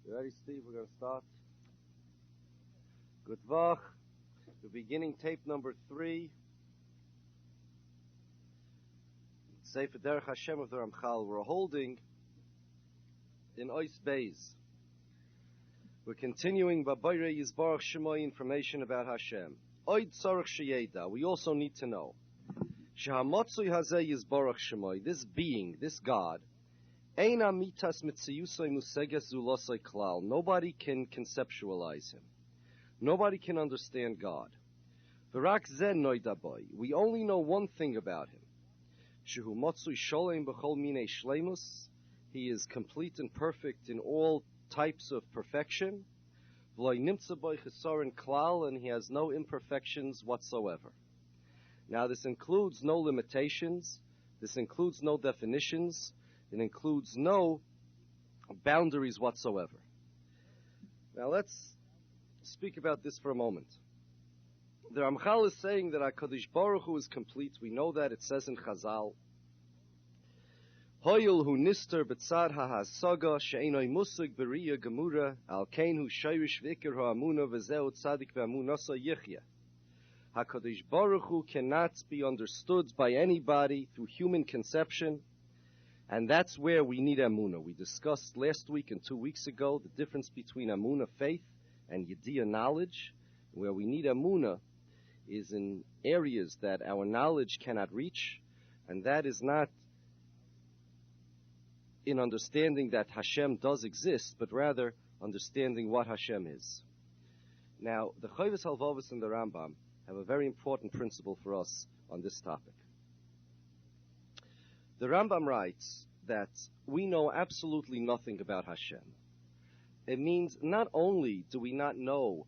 You ready, Steve? We're going to start. Good Vach. We're beginning tape number 3. Sefer Derech Hashem of the Ramchal. We're holding in Ois Beis. We're continuing Babayre Yizbarach Shemai information about Hashem. Oid Tzarech Sheyeda. We also need to know Shehamotzui Hazeh Yizbarach Shemai. This being, this God, Eina mitas mitziyusoi museges zulosoi klal. Nobody can conceptualize him. Nobody can understand God. V'rak zeh noidaboy. We only know one thing about him. Shehu motzui sholem b'chol minei shleimus. He is complete and perfect in all types of perfection. V'loi nimtza boy chesaron klal, and he has no imperfections whatsoever. Now this includes no limitations. This includes no definitions. It includes no boundaries whatsoever. Now let's speak about this for a moment. The Ramchal is saying that HaKadosh Baruch Hu is complete. We know that. It says in Chazal, Hoyul hu nister b'tzad ha-hasaga she'enoi musig b'riya gemura al kein hu shayrish v'ikir ha'amuna v'zeu tzadik v'amunasa yichya. HaKadosh Baruch Hu cannot be understood by anybody through human conception. And that's where we need Amunah. We discussed last week and 2 weeks ago the difference between Amunah, faith, and Yediyah, knowledge. Where we need Amunah is in areas that our knowledge cannot reach, and that is not in understanding that Hashem does exist, but rather understanding what Hashem is. Now, the Chovos Halvavos and the Rambam have a very important principle for us on this topic. The Rambam writes that we know absolutely nothing about Hashem. It means not only do we not know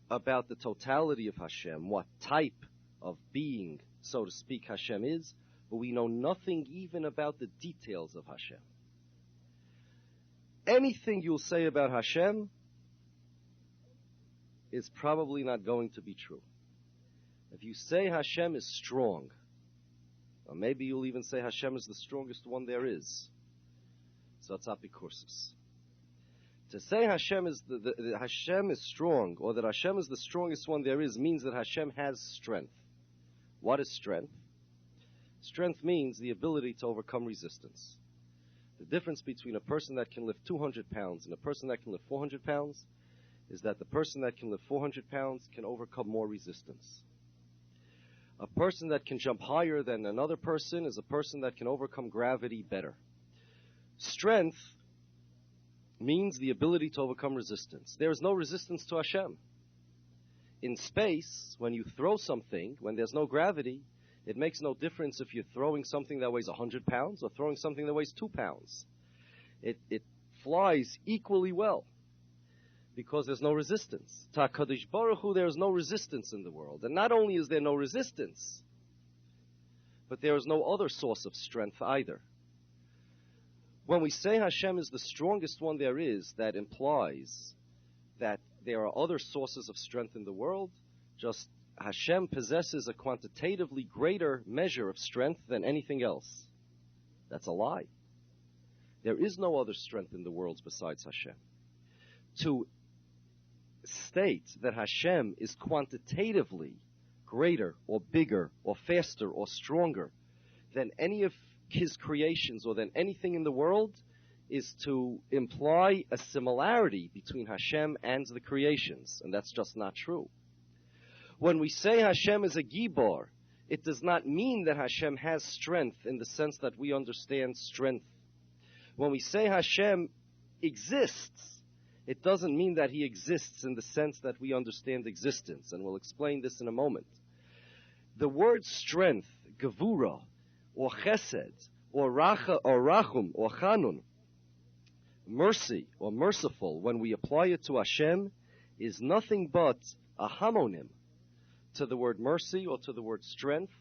about the totality of Hashem, what type of being, so to speak, Hashem is, but we know nothing even about the details of Hashem. Anything you'll say about Hashem is probably not going to be true. If you say Hashem is strong, or maybe you'll even say Hashem is the strongest one there is. So it's apikursus. To say Hashem is Hashem is strong, or that Hashem is the strongest one there is, means that Hashem has strength. What is strength? Strength means the ability to overcome resistance. The difference between a person that can lift 200 pounds and a person that can lift 400 pounds is that the person that can lift 400 pounds can overcome more resistance. A person that can jump higher than another person is a person that can overcome gravity better. Strength means the ability to overcome resistance. There is no resistance to Hashem. In space, when you throw something, when there's no gravity, it makes no difference if you're throwing something that weighs 100 pounds or throwing something that weighs 2 pounds. It flies equally well, because there's no resistance. To HaKadosh Baruch Hu, there is no resistance in the world. And not only is there no resistance, but there is no other source of strength either. When we say Hashem is the strongest one there is, that implies that there are other sources of strength in the world. Just Hashem possesses a quantitatively greater measure of strength than anything else. That's a lie. There is no other strength in the world besides Hashem. To state that Hashem is quantitatively greater or bigger or faster or stronger than any of his creations or than anything in the world is to imply a similarity between Hashem and the creations, and that's just not true. When we say Hashem is a gibor, it does not mean that Hashem has strength in the sense that we understand strength. When we say Hashem exists, it doesn't mean that he exists in the sense that we understand existence, and we'll explain this in a moment. The word strength, gevura, or chesed, or racha, or rachum, or chanun, mercy, or merciful, when we apply it to Hashem, is nothing but a homonym to the word mercy, or to the word strength,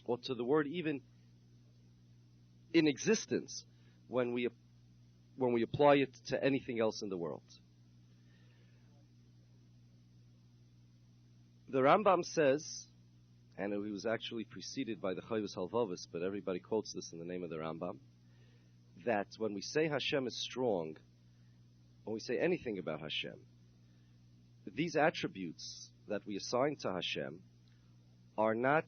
or to the word even in existence, when we apply it to anything else in the world. The Rambam says, and he was actually preceded by the Chovos Halvavos, but everybody quotes this in the name of the Rambam, that when we say Hashem is strong, when we say anything about Hashem, these attributes that we assign to Hashem are not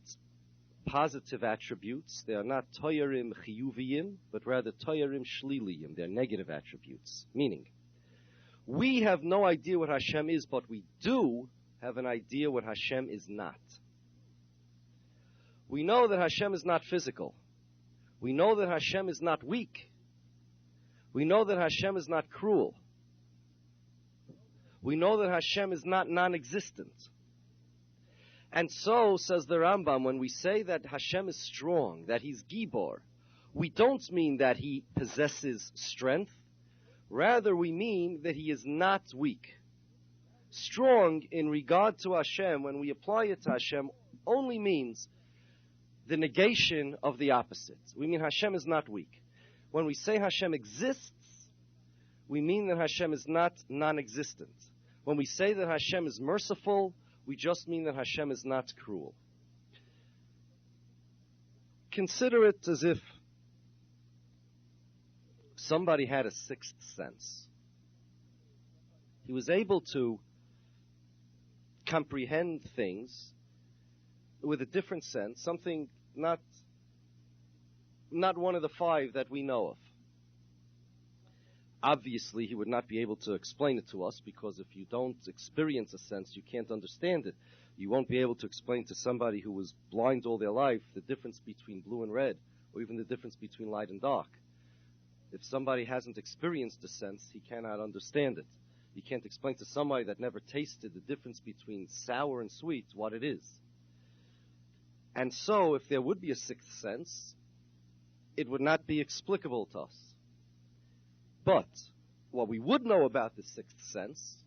positive attributes. They are not toyarim chiyuviyim, but rather toyarim shliliyim. They're negative attributes. Meaning, we have no idea what Hashem is, but we do have an idea what Hashem is not. We know that Hashem is not physical. We know that Hashem is not weak. We know that Hashem is not cruel. We know that Hashem is not non-existent. And so, says the Rambam, when we say that Hashem is strong, that He's Gibor, we don't mean that He possesses strength. Rather, we mean that He is not weak. Strong in regard to Hashem, when we apply it to Hashem, only means the negation of the opposite. We mean Hashem is not weak. When we say Hashem exists, we mean that Hashem is not non-existent. When we say that Hashem is merciful, we just mean that Hashem is not cruel. Consider it as if somebody had a sixth sense. He was able to comprehend things with a different sense, something not one of the five that we know of. Obviously, he would not be able to explain it to us, because if you don't experience a sense, you can't understand it. You won't be able to explain to somebody who was blind all their life the difference between blue and red, or even the difference between light and dark. If somebody hasn't experienced a sense, he cannot understand it. You can't explain to somebody that never tasted the difference between sour and sweet what it is. And so, if there would be a sixth sense, it would not be explicable to us. But what we would know about the sixth sense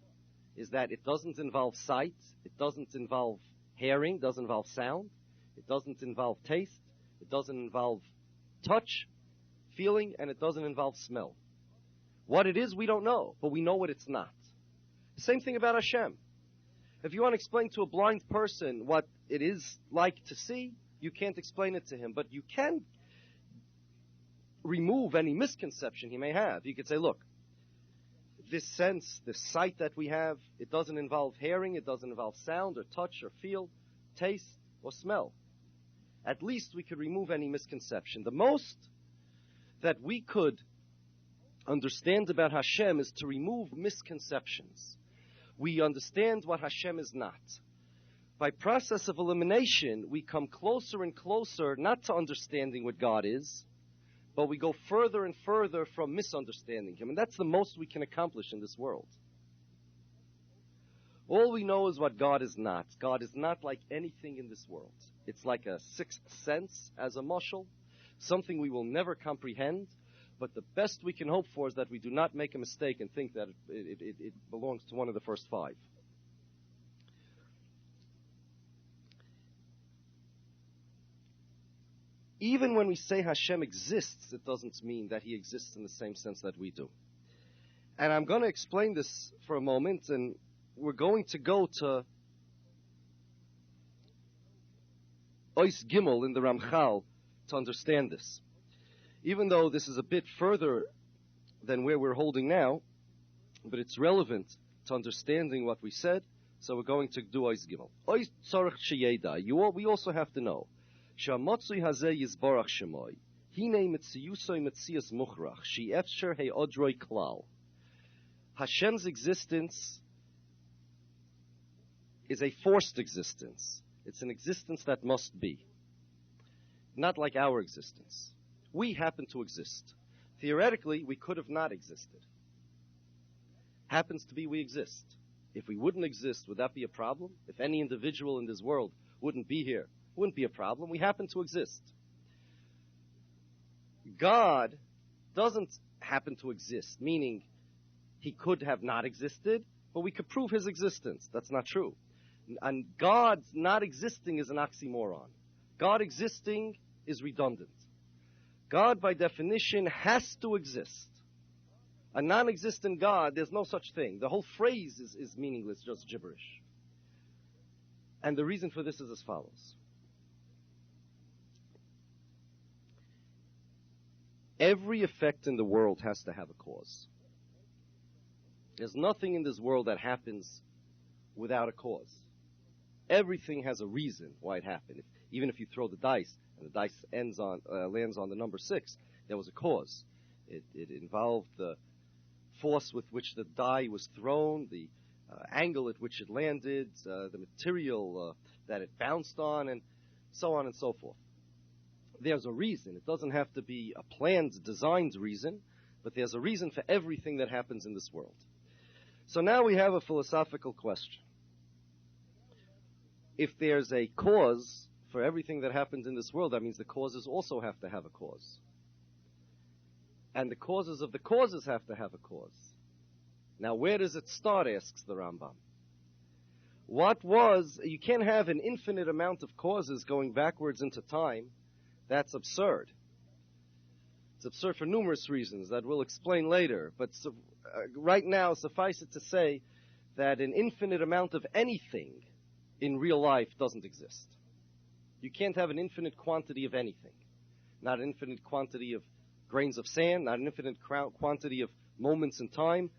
is that it doesn't involve sight, it doesn't involve hearing, doesn't involve sound, it doesn't involve taste, it doesn't involve touch, feeling, and it doesn't involve smell. What it is, we don't know, but we know what it's not. Same thing about Hashem. If you want to explain to a blind person what it is like to see, you can't explain it to him, but you can remove any misconception he may have. You could say, look, this sense, this sight that we have, it doesn't involve hearing, it doesn't involve sound or touch or feel, taste or smell. At least we could remove any misconception. The most that we could understand about Hashem is to remove misconceptions. We understand what Hashem is not. By process of elimination, we come closer and closer not to understanding what God is, but we go further and further from misunderstanding Him. And that's the most we can accomplish in this world. All we know is what God is not. God is not like anything in this world. It's like a sixth sense, as a mashal, something we will never comprehend, but the best we can hope for is that we do not make a mistake and think that it belongs to one of the first five. Even when we say Hashem exists, it doesn't mean that He exists in the same sense that we do. And I'm going to explain this for a moment, and we're going to go to Ois Gimel in the Ramchal to understand this. Even though this is a bit further than where we're holding now, but it's relevant to understanding what we said, so we're going to do Ois Gimel. Ois Tzorach Sheyeda. We also have to know. Shamatzui hazeh yizbarach shemoy. Hine mitziyusoi mitzias muchrach. She efsher he odroi klal. Hashem's existence is a forced existence. It's an existence that must be. Not like our existence. We happen to exist. Theoretically, we could have not existed. Happens to be we exist. If we wouldn't exist, would that be a problem? If any individual in this world wouldn't be here, wouldn't be a problem. We happen to exist. God doesn't happen to exist, meaning He could have not existed, but we could prove His existence. That's not true. And God's not existing is an oxymoron. God existing is redundant. God, by definition, has to exist. A non-existent God, there's no such thing. The whole phrase is meaningless, just gibberish. And the reason for this is as follows. Every effect in the world has to have a cause. There's nothing in this world that happens without a cause. Everything has a reason why it happened. Even if you throw the dice and the dice lands on the number 6, there was a cause. It involved the force with which the die was thrown, the angle at which it landed, the material that it bounced on, and so on and so forth. There's a reason. It doesn't have to be a planned, designed reason, but there's a reason for everything that happens in this world. So now we have a philosophical question. If there's a cause for everything that happens in this world, that means the causes also have to have a cause. And the causes of the causes have to have a cause. Now, where does it start, asks the Rambam. You can't have an infinite amount of causes going backwards into time. That's absurd. It's absurd for numerous reasons that we'll explain later. But right now, suffice it to say that an infinite amount of anything in real life doesn't exist. You can't have an infinite quantity of anything. Not an infinite quantity of grains of sand, not an infinite quantity of moments in time.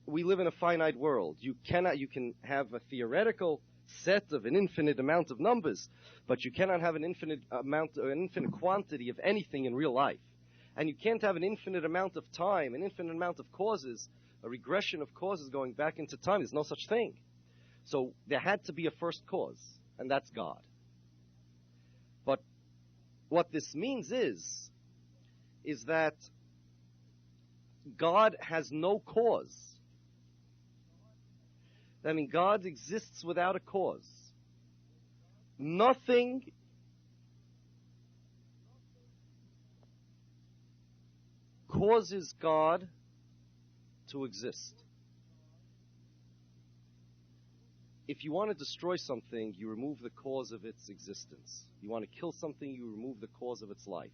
We live in a finite world. You can have a theoretical set of an infinite amount of numbers, but you cannot have an infinite quantity of anything in real life. And you can't have an infinite amount of time, an infinite amount of causes, a regression of causes going back into time. There's no such thing. So there had to be a first cause, and that's God. But what this means is that God has no cause. I mean, God exists without a cause. Nothing causes God to exist. If you want to destroy something, you remove the cause of its existence. You want to kill something, you remove the cause of its life.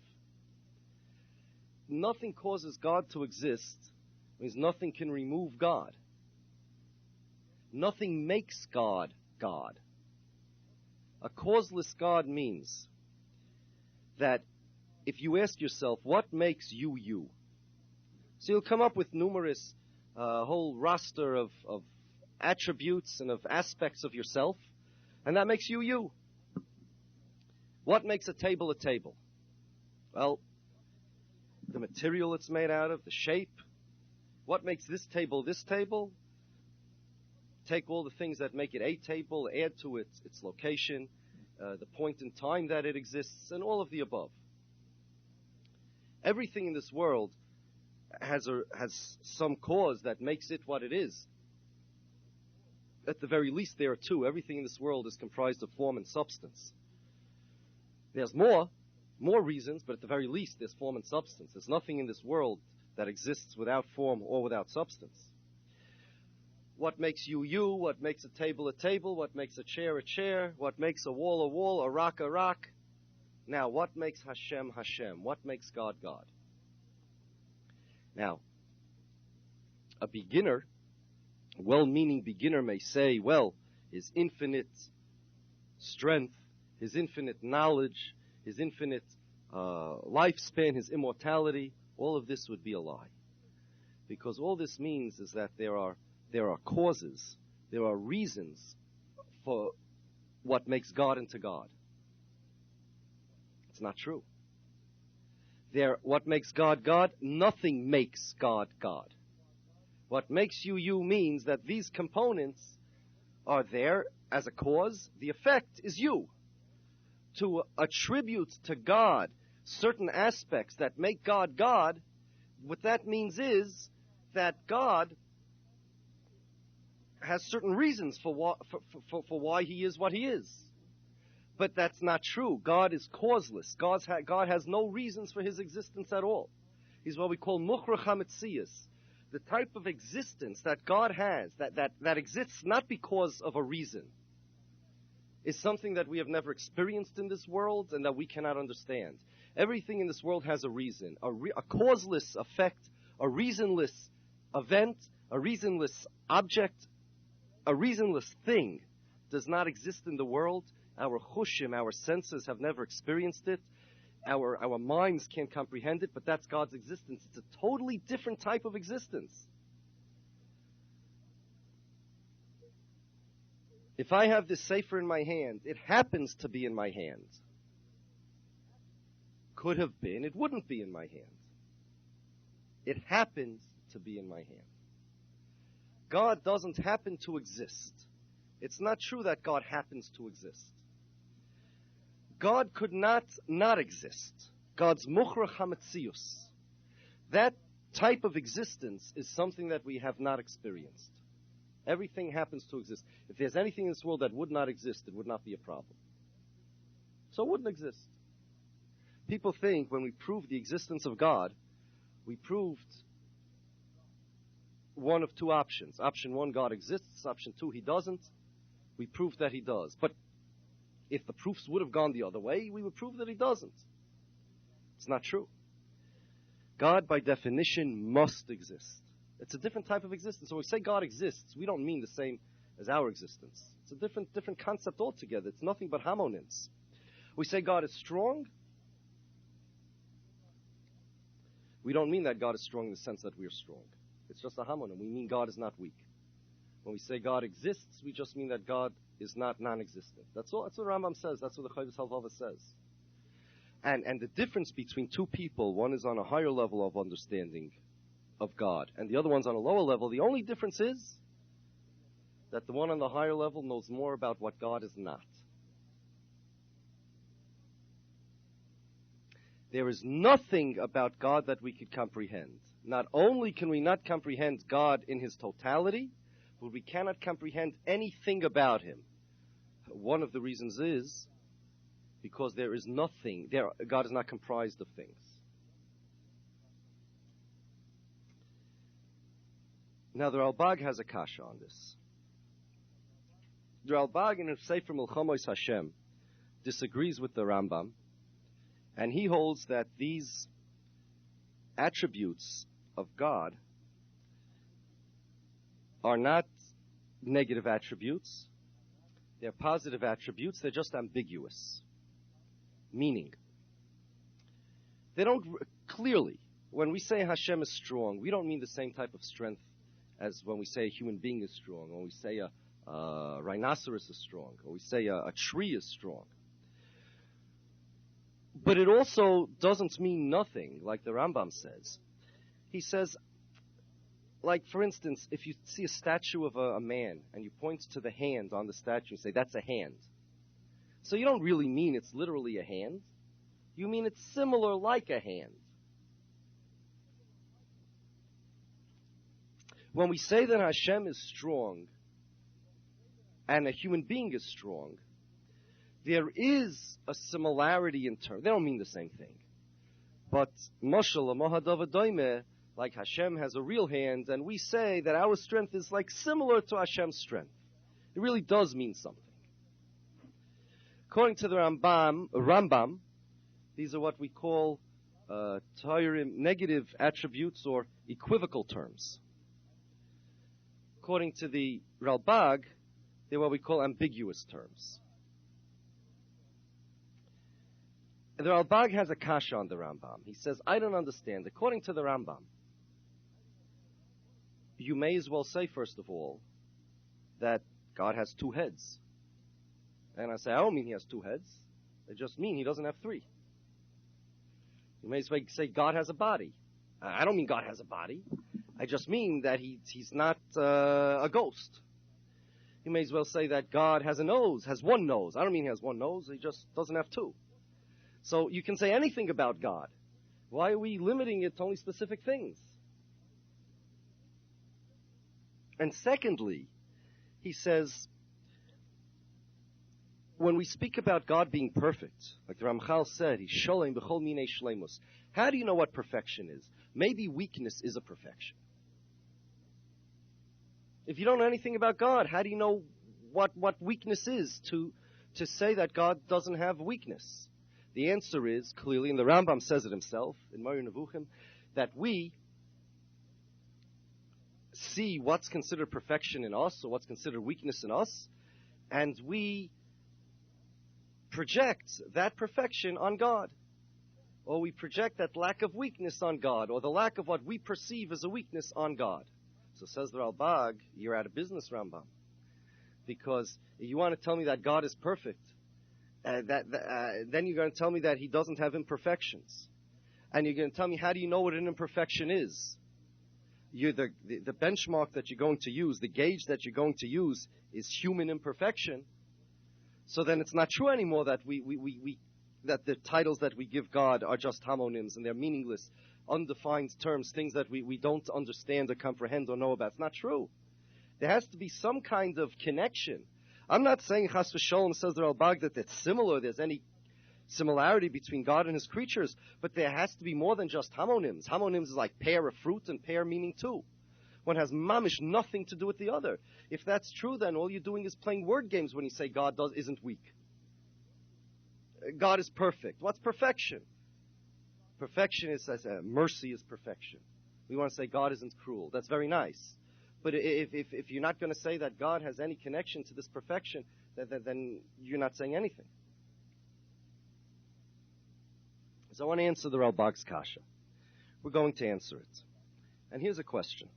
Nothing causes God to exist, means nothing can remove God. Nothing makes God God. A causeless God means that if you ask yourself, what makes you you? So you'll come up with numerous, whole roster of attributes and of aspects of yourself, and that makes you you. What makes a table a table? Well, the material it's made out of, the shape. What makes this table this table? Take all the things that make it a table, add to it its location, the point in time that it exists, and all of the above. Everything in this world has some cause that makes it what it is. At the very least, there are two. Everything in this world is comprised of form and substance. There's more reasons, but at the very least, there's form and substance. There's nothing in this world that exists without form or without substance. What makes you you? What makes a table, what makes a chair, what makes a wall, a rock. Now, what makes Hashem, Hashem? What makes God, God? Now, a well-meaning beginner may say, well, his infinite strength, his infinite knowledge, his infinite lifespan, his immortality, all of this would be a lie. Because all this means is that there are causes, there are reasons for what makes God into God. It's not true. What makes God God? Nothing makes God God. What makes you you means that these components are there as a cause. The effect is you. To attribute to God certain aspects that make God God, what that means is that God has certain reasons for why he is what he is. But that's not true. God is causeless. God has no reasons for his existence at all. He's what we call mukhrach hametzius. The type of existence that God has, that exists not because of a reason, is something that we have never experienced in this world and that we cannot understand. Everything in this world has a reason, a causeless effect, a reasonless event, a reasonless object, a reasonless thing does not exist in the world. Our chushim, our senses have never experienced it. Our minds can't comprehend it, but that's God's existence. It's a totally different type of existence. If I have this sefer in my hand, it happens to be in my hand. Could have been, it wouldn't be in my hand. It happens to be in my hand. God doesn't happen to exist. It's not true that God happens to exist. God could not exist. God's mukhrach hametzius. That type of existence is something that we have not experienced. Everything happens to exist. If there's anything in this world that would not exist, it would not be a problem. So it wouldn't exist. People think when we proved the existence of God, we proved one of two options. Option one, God exists. Option two, he doesn't. We proved that he does. But if the proofs would have gone the other way, we would prove that he doesn't. It's not true. God, by definition, must exist. It's a different type of existence. So when we say God exists, we don't mean the same as our existence. It's a different concept altogether. It's nothing but homonymous. We say God is strong. We don't mean that God is strong in the sense that we are strong. It's just a homonym. We mean God is not weak. When we say God exists, we just mean that God is not non-existent. That's all. That's what Rambam says. That's what the Chovos Halvava says. And the difference between two people, one is on a higher level of understanding of God, and the other one's on a lower level, the only difference is that the one on the higher level knows more about what God is not. There is nothing about God that we could comprehend. Not only can we not comprehend God in his totality, but we cannot comprehend anything about him. One of the reasons is because there is nothing, God is not comprised of things. Now the Ralbag has a kasha on this. The Ralbag in his Sefer Milchamos Hashem disagrees with the Rambam, and he holds that these attributes of God are not negative attributes. They're positive attributes. They're just ambiguous. Meaning, they don't clearly, when we say Hashem is strong, we don't mean the same type of strength as when we say a human being is strong, or we say a rhinoceros is strong, or we say a tree is strong. But it also doesn't mean nothing, like the Rambam says. He says, like, for instance, if you see a statue of a man, and you point to the hand on the statue and say, that's a hand. So you don't really mean it's literally a hand. You mean it's similar like a hand. When we say that Hashem is strong, and a human being is strong, there is a similarity in terms. They don't mean the same thing. But Mashal Mahadavadoime, like Hashem has a real hand, and we say that our strength is like similar to Hashem's strength. It really does mean something. According to the Rambam, these are what we call theurgy, negative attributes or equivocal terms. According to the Ralbag, they're what we call ambiguous terms. And the Ralbag has a kasha on the Rambam. He says, I don't understand. According to the Rambam, you may as well say, first of all, that God has two heads. And I say, I don't mean he has two heads. I just mean he doesn't have three. You may as well say God has a body. I don't mean God has a body. I just mean that he's not a ghost. You may as well say that God has a nose, has one nose. I don't mean he has one nose. He just doesn't have two. So you can say anything about God. Why are we limiting it to only specific things? And secondly, he says, when we speak about God being perfect, like the Ramchal said, he's sholem b'chol minei shleimus. How do you know what perfection is? Maybe weakness is a perfection. If you don't know anything about God, how do you know what weakness is to say that God doesn't have weakness? The answer is, clearly, and the Rambam says it himself, in Moreh Nevuchim, that we see what's considered perfection in us, or what's considered weakness in us, and we project that perfection on God. Or we project that lack of weakness on God, or the lack of what we perceive as a weakness on God. So says the Ralbag, you're out of business, Rambam. because you want to tell me that God is perfect, then you're going to tell me that he doesn't have imperfections. And you're going to tell me, how do you know what an imperfection is? The benchmark that you're going to use, the gauge that you're going to use is human imperfection. So then it's not true anymore that that the titles that we give God are just homonyms and they're meaningless, undefined terms, things that we don't understand or comprehend or know about. It's not true. There has to be some kind of connection. I'm not saying Chas v'Sholom, says the Ralbag, that it's similar, there's any similarity between God and his creatures, but there has to be more than just homonyms. Homonyms is like pear of fruit and pear meaning two. One has mamish nothing to do with the other. If that's true, then all you're doing is playing word games when you say God isn't weak. God is perfect. What's perfection? Perfection is, mercy is perfection. We want to say God isn't cruel. That's very nice. But if you're not going to say that God has any connection to this perfection, then you're not saying anything. So I want to answer the Ralbag's kasha. We're going to answer it. And here's a question.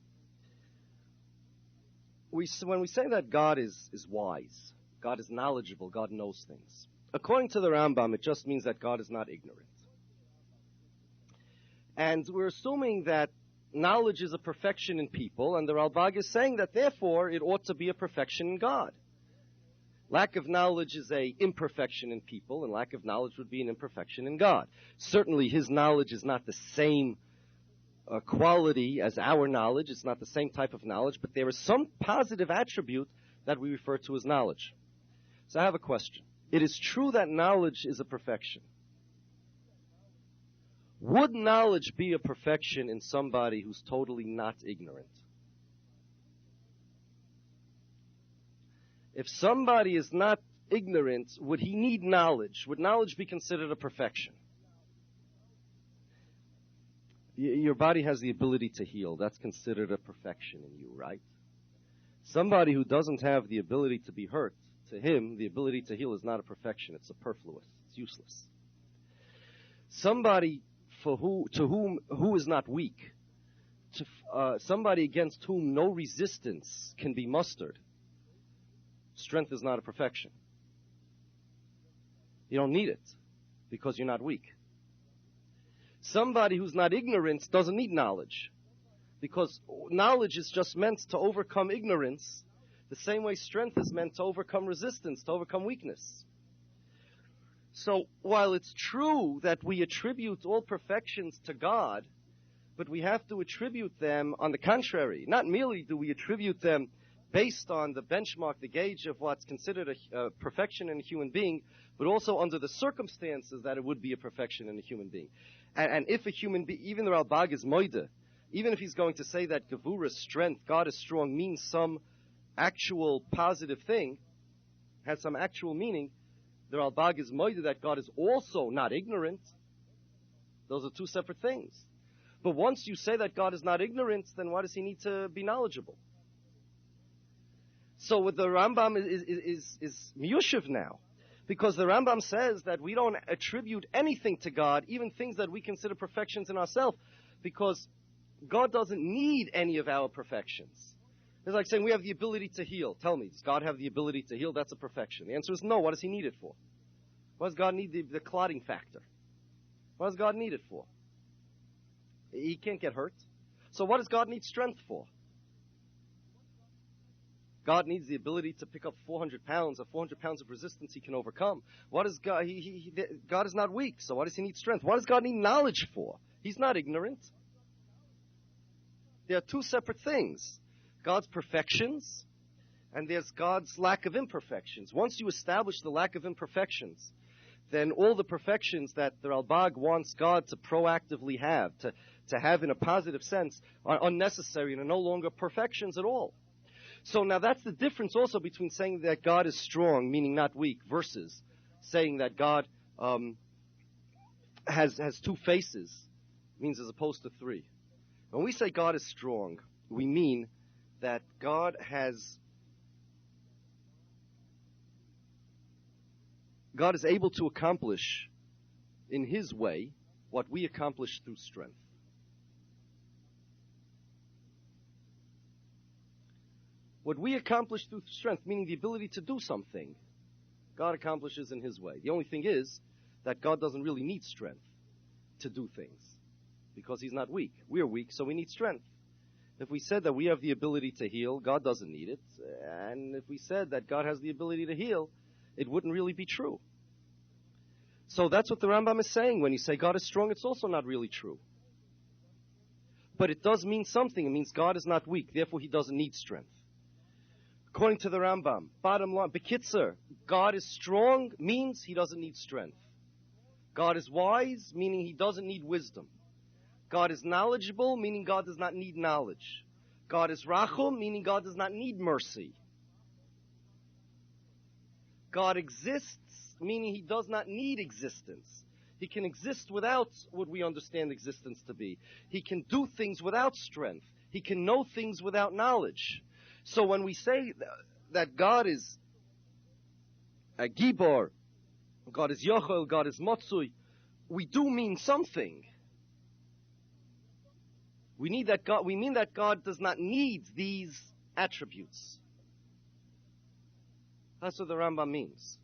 When we say that God is wise, God is knowledgeable, God knows things, according to the Rambam, it just means that God is not ignorant. And we're assuming that knowledge is a perfection in people, and the Ralbag is saying that therefore it ought to be a perfection in God. Lack of knowledge is an imperfection in people, and lack of knowledge would be an imperfection in God. Certainly his knowledge is not the same quality as our knowledge. It's not the same type of knowledge, but there is some positive attribute that we refer to as knowledge. So I have a question. It is true that knowledge is a perfection. Would knowledge be a perfection in somebody who's totally not ignorant? If somebody is not ignorant, would he need knowledge? Would knowledge be considered a perfection? Your body has the ability to heal. That's considered a perfection in you, right? Somebody who doesn't have the ability to be hurt, to him, the ability to heal is not a perfection. It's superfluous. It's useless. Somebody who is not weak, somebody against whom no resistance can be mustered, strength is not a perfection. You don't need it because you're not weak. Somebody who's not ignorant doesn't need knowledge because knowledge is just meant to overcome ignorance the same way strength is meant to overcome resistance, to overcome weakness. So while it's true that we attribute all perfections to God, but we have to attribute them on the contrary. Not merely do we attribute them based on the benchmark, the gauge of what's considered a perfection in a human being, but also under the circumstances that it would be a perfection in a human being. And if a human being, even the Ralbag is moide, even if he's going to say that Gevura, strength, God is strong, means some actual positive thing, has some actual meaning, the Ralbag is moide that God is also not ignorant. Those are two separate things. But once you say that God is not ignorant, then why does he need to be knowledgeable? So with the Rambam is miyushiv now. Because the Rambam says that we don't attribute anything to God, even things that we consider perfections in ourselves, because God doesn't need any of our perfections. It's like saying we have the ability to heal. Tell me, does God have the ability to heal? That's a perfection. The answer is no. What does he need it for? What does God need the clotting factor? What does God need it for? He can't get hurt. So what does God need strength for? God needs the ability to pick up 400 pounds, or 400 pounds of resistance he can overcome. What is God? God is not weak, so why does he need strength? What does God need knowledge for? He's not ignorant. There are two separate things. God's perfections, and there's God's lack of imperfections. Once you establish the lack of imperfections, then all the perfections that the Ralbag wants God to proactively have, to have in a positive sense, are unnecessary and are no longer perfections at all. So now that's the difference also between saying that God is strong, meaning not weak, versus saying that God has two faces, means as opposed to three. When we say God is strong, we mean that God is able to accomplish in his way what we accomplish through strength. What we accomplish through strength, meaning the ability to do something, God accomplishes in His way. The only thing is that God doesn't really need strength to do things because He's not weak. We're weak, so we need strength. If we said that we have the ability to heal, God doesn't need it. And if we said that God has the ability to heal, it wouldn't really be true. So that's what the Rambam is saying. When you say God is strong, it's also not really true. But it does mean something. It means God is not weak, therefore He doesn't need strength. According to the Rambam, bottom line, Bekitzer, God is strong means He doesn't need strength. God is wise, meaning He doesn't need wisdom. God is knowledgeable, meaning God does not need knowledge. God is Rachum, meaning God does not need mercy. God exists, meaning He does not need existence. He can exist without what we understand existence to be. He can do things without strength. He can know things without knowledge. So when we say that God is a Gibor, God is Yochel, God is Motzui, we do mean something. We mean that God does not need these attributes. That's what the Rambam means.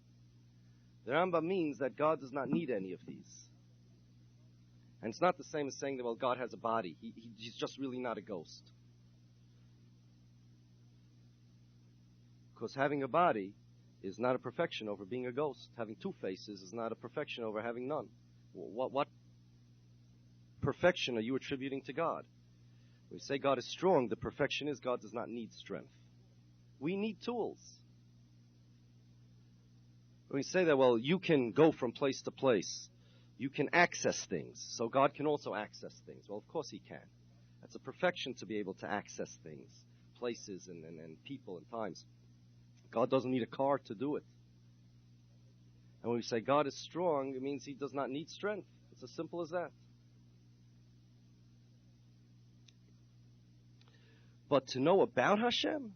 The Rambam means that God does not need any of these. And it's not the same as saying that, well, God has a body. He's just really not a ghost. Because having a body is not a perfection over being a ghost. Having two faces is not a perfection over having none. What perfection are you attributing to God? When we say God is strong, the perfection is God does not need strength. We need tools. When we say that, well, you can go from place to place. You can access things. So God can also access things. Well, of course He can. That's a perfection to be able to access things, places and people and times. God doesn't need a car to do it. And when we say God is strong, it means He does not need strength. It's as simple as that. But to know about Hashem,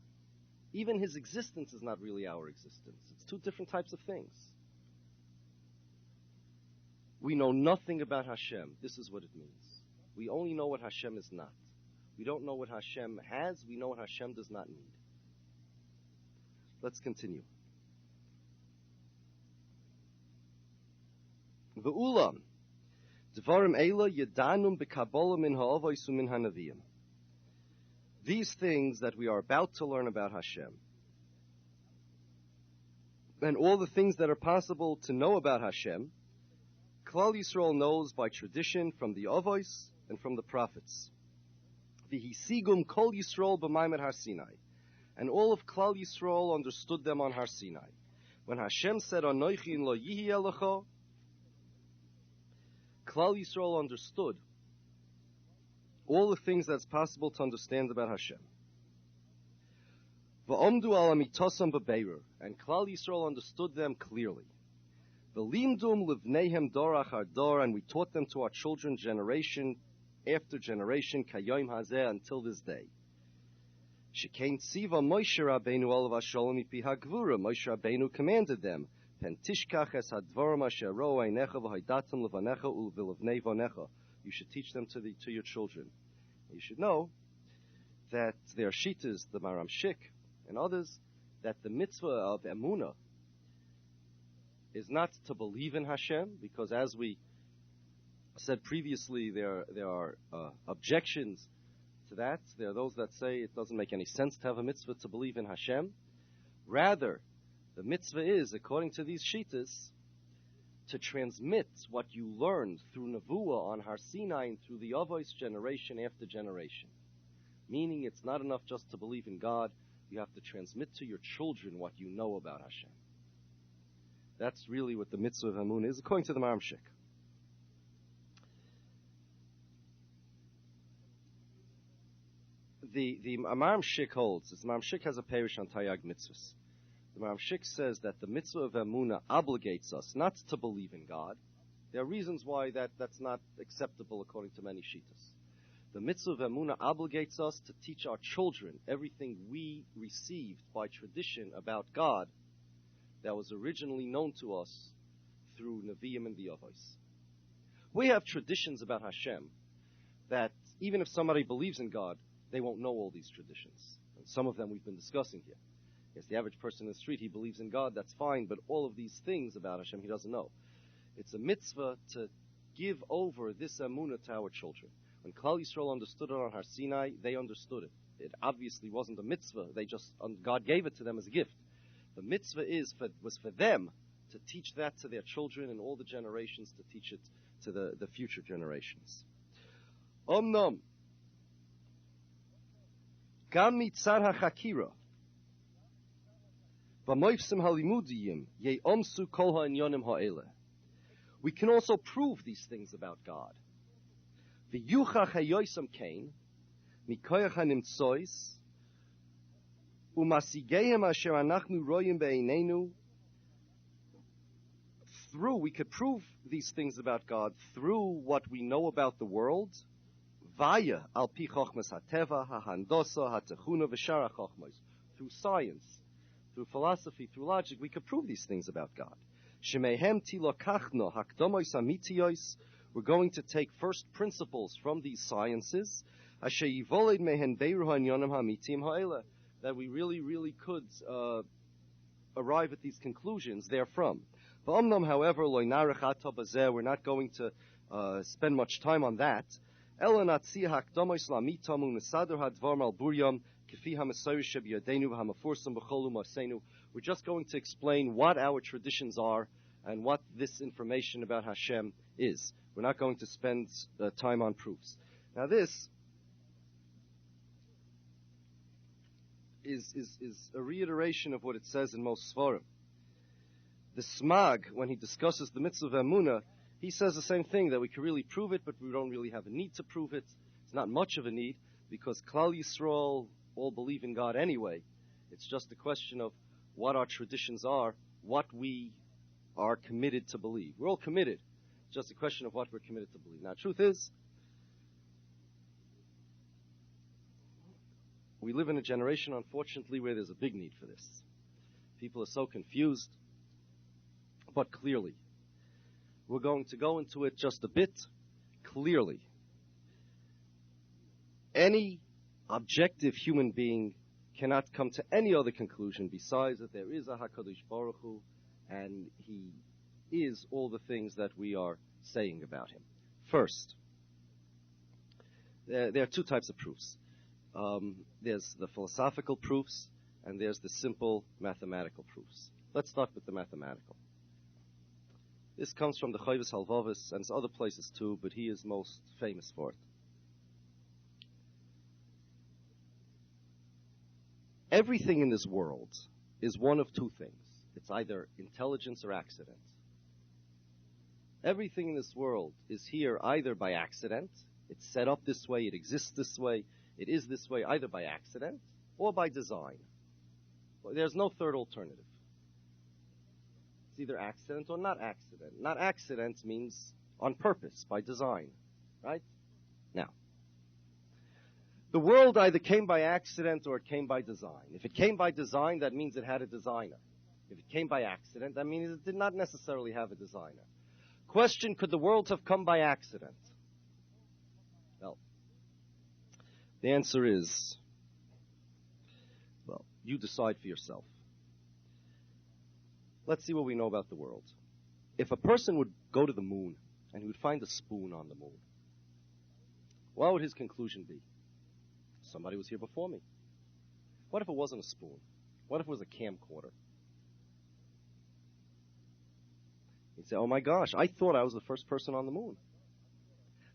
even His existence is not really our existence. It's two different types of things. We know nothing about Hashem. This is what it means. We only know what Hashem is not. We don't know what Hashem has. We know what Hashem does not need. Let's continue. Ve'ulam, dvarim eila yedanum b'kabola min ha'avois u'min ha'naviyim. These things that we are about to learn about Hashem, and all the things that are possible to know about Hashem, Klal Yisrael knows by tradition from the Avos and from the prophets. V'hisigum kol Yisrael b'maimed Har Sinai. And all of Klal Yisrael understood them on Har Sinai. When Hashem said, Anochi in lo yihi elecha, Klal Yisrael understood all the things that's possible to understand about Hashem. V'omdu ala mitosam b'beirur, and Klal Yisrael understood them clearly. V'limdum livneihem dor achar dor, and we taught them to our children generation after generation, kayom hazeh, until this day. Shekain tziva Moshe Rabbeinu olav hasholem mipi hagvura. Moshe Rabbeinu commanded them, Pen tishkach es hadvarim asher ro einecha v'haidatim levanecha u'vilivnei vanecha. You should teach them to your children. You should know that there are shittas, the Maram Shik and others, that the mitzvah of emunah is not to believe in Hashem, because as we said previously, there are objections to that. There are those that say it doesn't make any sense to have a mitzvah to believe in Hashem. Rather, the mitzvah is, according to these shittas, to transmit what you learned through Nevuah on Har Sinai and through the Avos generation after generation. Meaning it's not enough just to believe in God, you have to transmit to your children what you know about Hashem. That's really what the mitzvah of Amun is, according to the Maram Shik. The Maram Shik holds, the Maram Shik has a parish on Tayag mitzvahs. The Maram Shik says that the mitzvah of Emunah obligates us not to believe in God. There are reasons why that's not acceptable according to many shittas. The mitzvah of Emunah obligates us to teach our children everything we received by tradition about God that was originally known to us through Nevi'im and the Avos. We have traditions about Hashem that even if somebody believes in God, they won't know all these traditions. Some of them we've been discussing here. Yes, the average person in the street, he believes in God, that's fine, but all of these things about Hashem, he doesn't know. It's a mitzvah to give over this emunah to our children. When Klal Yisrael understood it on Har Sinai, they understood it. It obviously wasn't a mitzvah. God gave it to them as a gift. The mitzvah was for them to teach that to their children and all the generations to teach it to the future generations. Omnom. Gam mitzar hachakira. V'moifsim halimudiyim ye'omsu kol ha'inyonim ha'eleh. We can also prove these things about God. V'yuchach hayoisam kain, mikoyach hanimtsois, u'masigehem asher anachnu royim be'einenu. We could prove these things about God through what we know about the world, vaya al pi chochmas hateva, hahandosa, hatechuna, v'shara chochmas. Through science, through philosophy, through logic, we could prove these things about God. Shemehem tilokachno hakdomois amitiyos. We're going to take first principles from these sciences, asher yivoled mehen beiru ha'inyonim ha'amitim ha'ela, that we really could arrive at these conclusions therefrom. V'omnom, however, lo narech ata bazeh, we're not going to spend much time on that. Ela natzia hakdomois lamitam u'nesader hadvar mal buryam kefi ha'mesoyer shebiyadenu v'ha'mafursam b'chol u'masenu. We're just going to explain what our traditions are and what this information about Hashem is. We're not going to spend time on proofs. Now this is a reiteration of what it says in most Svarim. The Smag, when he discusses the mitzvah of Emunah, he says the same thing, that we can really prove it, but we don't really have a need to prove it. It's not much of a need, because Klal Yisrael all believe in God anyway. It's just a question of what our traditions are, what we are committed to believe. We're all committed. It's just a question of what we're committed to believe. Now, truth is, we live in a generation, unfortunately, where there's a big need for this. People are so confused. But clearly, we're going to go into it just a bit. Clearly, any objective human being cannot come to any other conclusion besides that there is a HaKadosh Baruch Hu, and He is all the things that we are saying about Him. First, there are two types of proofs. There's the philosophical proofs, and there's the simple mathematical proofs. Let's start with the mathematical. This comes from the Chayvus Halvavis, and other places too, but he is most famous for it. Everything in this world is one of two things. It's either intelligence or accident. Everything in this world is here either by accident, it's set up this way, it exists this way, it is this way either by accident or by design. There's no third alternative. It's either accident or not accident. Not accident means on purpose, by design, right? Now, the world either came by accident or it came by design. If it came by design, that means it had a designer. If it came by accident, that means it did not necessarily have a designer. Question, could the world have come by accident? Well, the answer is, well, you decide for yourself. Let's see what we know about the world. If a person would go to the moon and he would find a spoon on the moon, what would his conclusion be? Somebody was here before me. What if it wasn't a spoon? What if it was a camcorder? He'd say, oh my gosh, I thought I was the first person on the moon.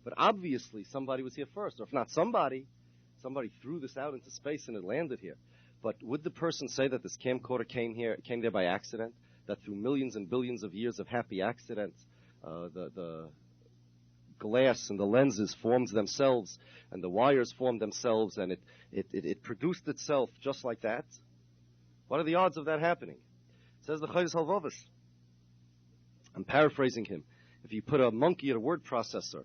But obviously somebody was here first. Or if not somebody threw this out into space and it landed here. But would the person say that this camcorder came there by accident? That through millions and billions of years of happy accidents, the glass and the lenses formed themselves, and the wires formed themselves, and it produced itself just like that? What are the odds of that happening? Says the Chayvus Halvavis. I'm paraphrasing him. If you put a monkey at a word processor,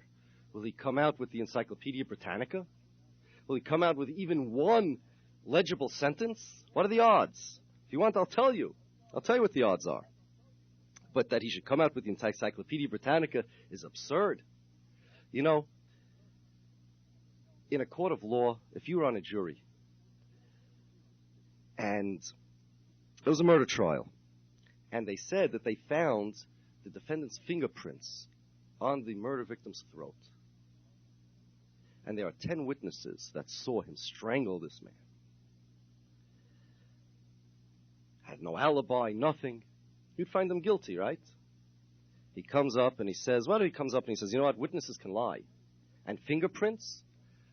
will he come out with the Encyclopedia Britannica? Will he come out with even one legible sentence? What are the odds? If you want, I'll tell you. I'll tell you what the odds are. But that he should come out with the Encyclopedia Britannica is absurd. You know, in a court of law, if you were on a jury, And it was a murder trial. And they said that they found the defendant's fingerprints on the murder victim's throat. And there are 10 witnesses that saw him strangle this man. Had no alibi, nothing. You'd find them guilty, right? He comes up and he says, you know what, witnesses can lie. And fingerprints?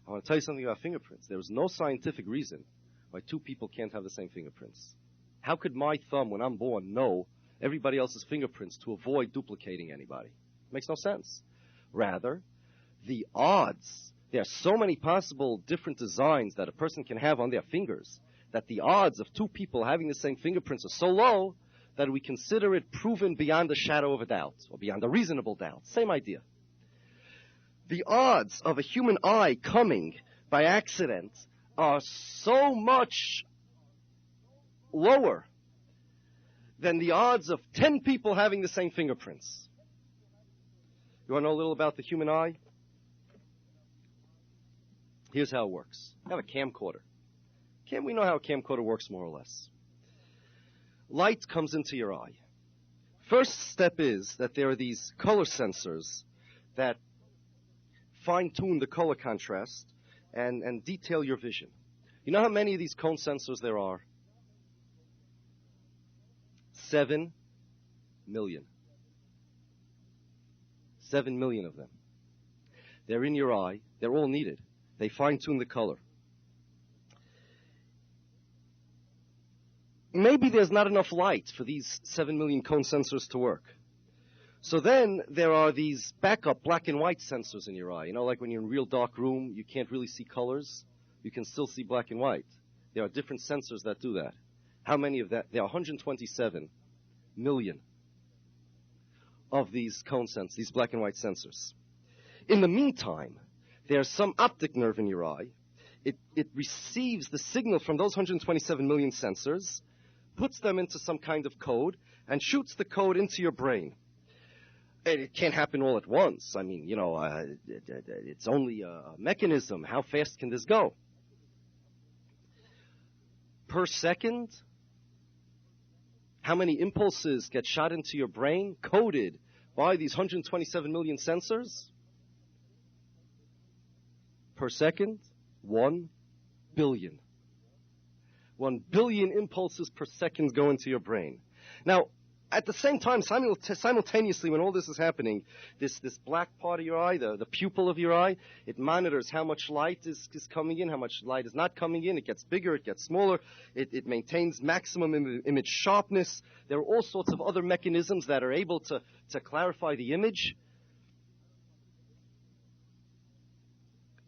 I want to tell you something about fingerprints. There is no scientific reason why two people can't have the same fingerprints. How could my thumb, when I'm born, know everybody else's fingerprints to avoid duplicating anybody? Makes no sense. Rather, the odds, there are so many possible different designs that a person can have on their fingers that the odds of two people having the same fingerprints are so low that we consider it proven beyond a shadow of a doubt, or beyond a reasonable doubt. Same idea. The odds of a human eye coming by accident are so much lower than the odds of 10 people having the same fingerprints. You want to know a little about the human eye? Here's how it works. I have a camcorder. We know how a camcorder works, more or less. Light comes into your eye. First step is that there are these color sensors that fine-tune the color contrast and detail your vision. You know how many of these cone sensors there are? 7 million. 7 million of them. They're in your eye. They're all needed. They fine-tune the color. Maybe there's not enough light for these 7 million cone sensors to work. So then there are these backup black and white sensors in your eye. You know, like when you're in a real dark room, you can't really see colors. You can still see black and white. There are different sensors that do that. How many of that? There are 127 million of these cone sensors, these black and white sensors. In the meantime, there's some optic nerve in your eye. It receives the signal from those 127 million sensors, puts them into some kind of code, and shoots the code into your brain. And it can't happen all at once. I mean, it's only a mechanism. How fast can this go? Per second, how many impulses get shot into your brain, coded by these 127 million sensors? Per second, 1 billion. 1 billion impulses per second go into your brain. Now, at the same time, simultaneously, when all this is happening, this black part of your eye, the pupil of your eye, it monitors how much light is coming in, how much light is not coming in. It gets bigger, it gets smaller. It maintains maximum image sharpness. There are all sorts of other mechanisms that are able to clarify the image.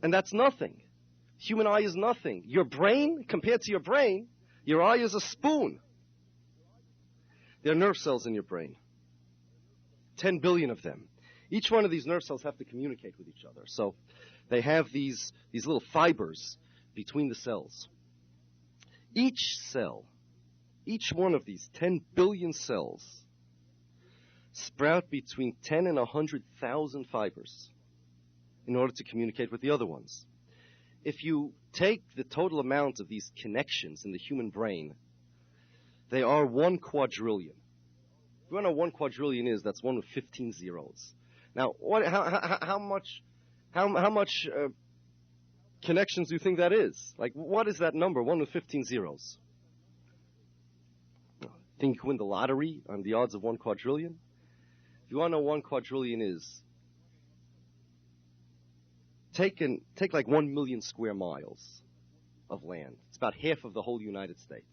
And that's nothing. Human eye is nothing. Your brain, compared to your brain, your eye is a spoon. There are nerve cells in your brain. 10 billion of them. Each one of these nerve cells have to communicate with each other. So they have these little fibers between the cells. Each cell, each one of these 10 billion cells, sprout between 10 and 100,000 fibers in order to communicate with the other ones. If you take the total amount of these connections in the human brain, they are 1 quadrillion. If you want to know what 1 quadrillion is, that's 1 with 15 zeros. Now, how much connections do you think that is? Like, what is that number, 1 with 15 zeros? Think you can win the lottery on the odds of 1 quadrillion? If you want to know what 1 quadrillion is, take like 1 million square miles of land. It's about half of the whole United States.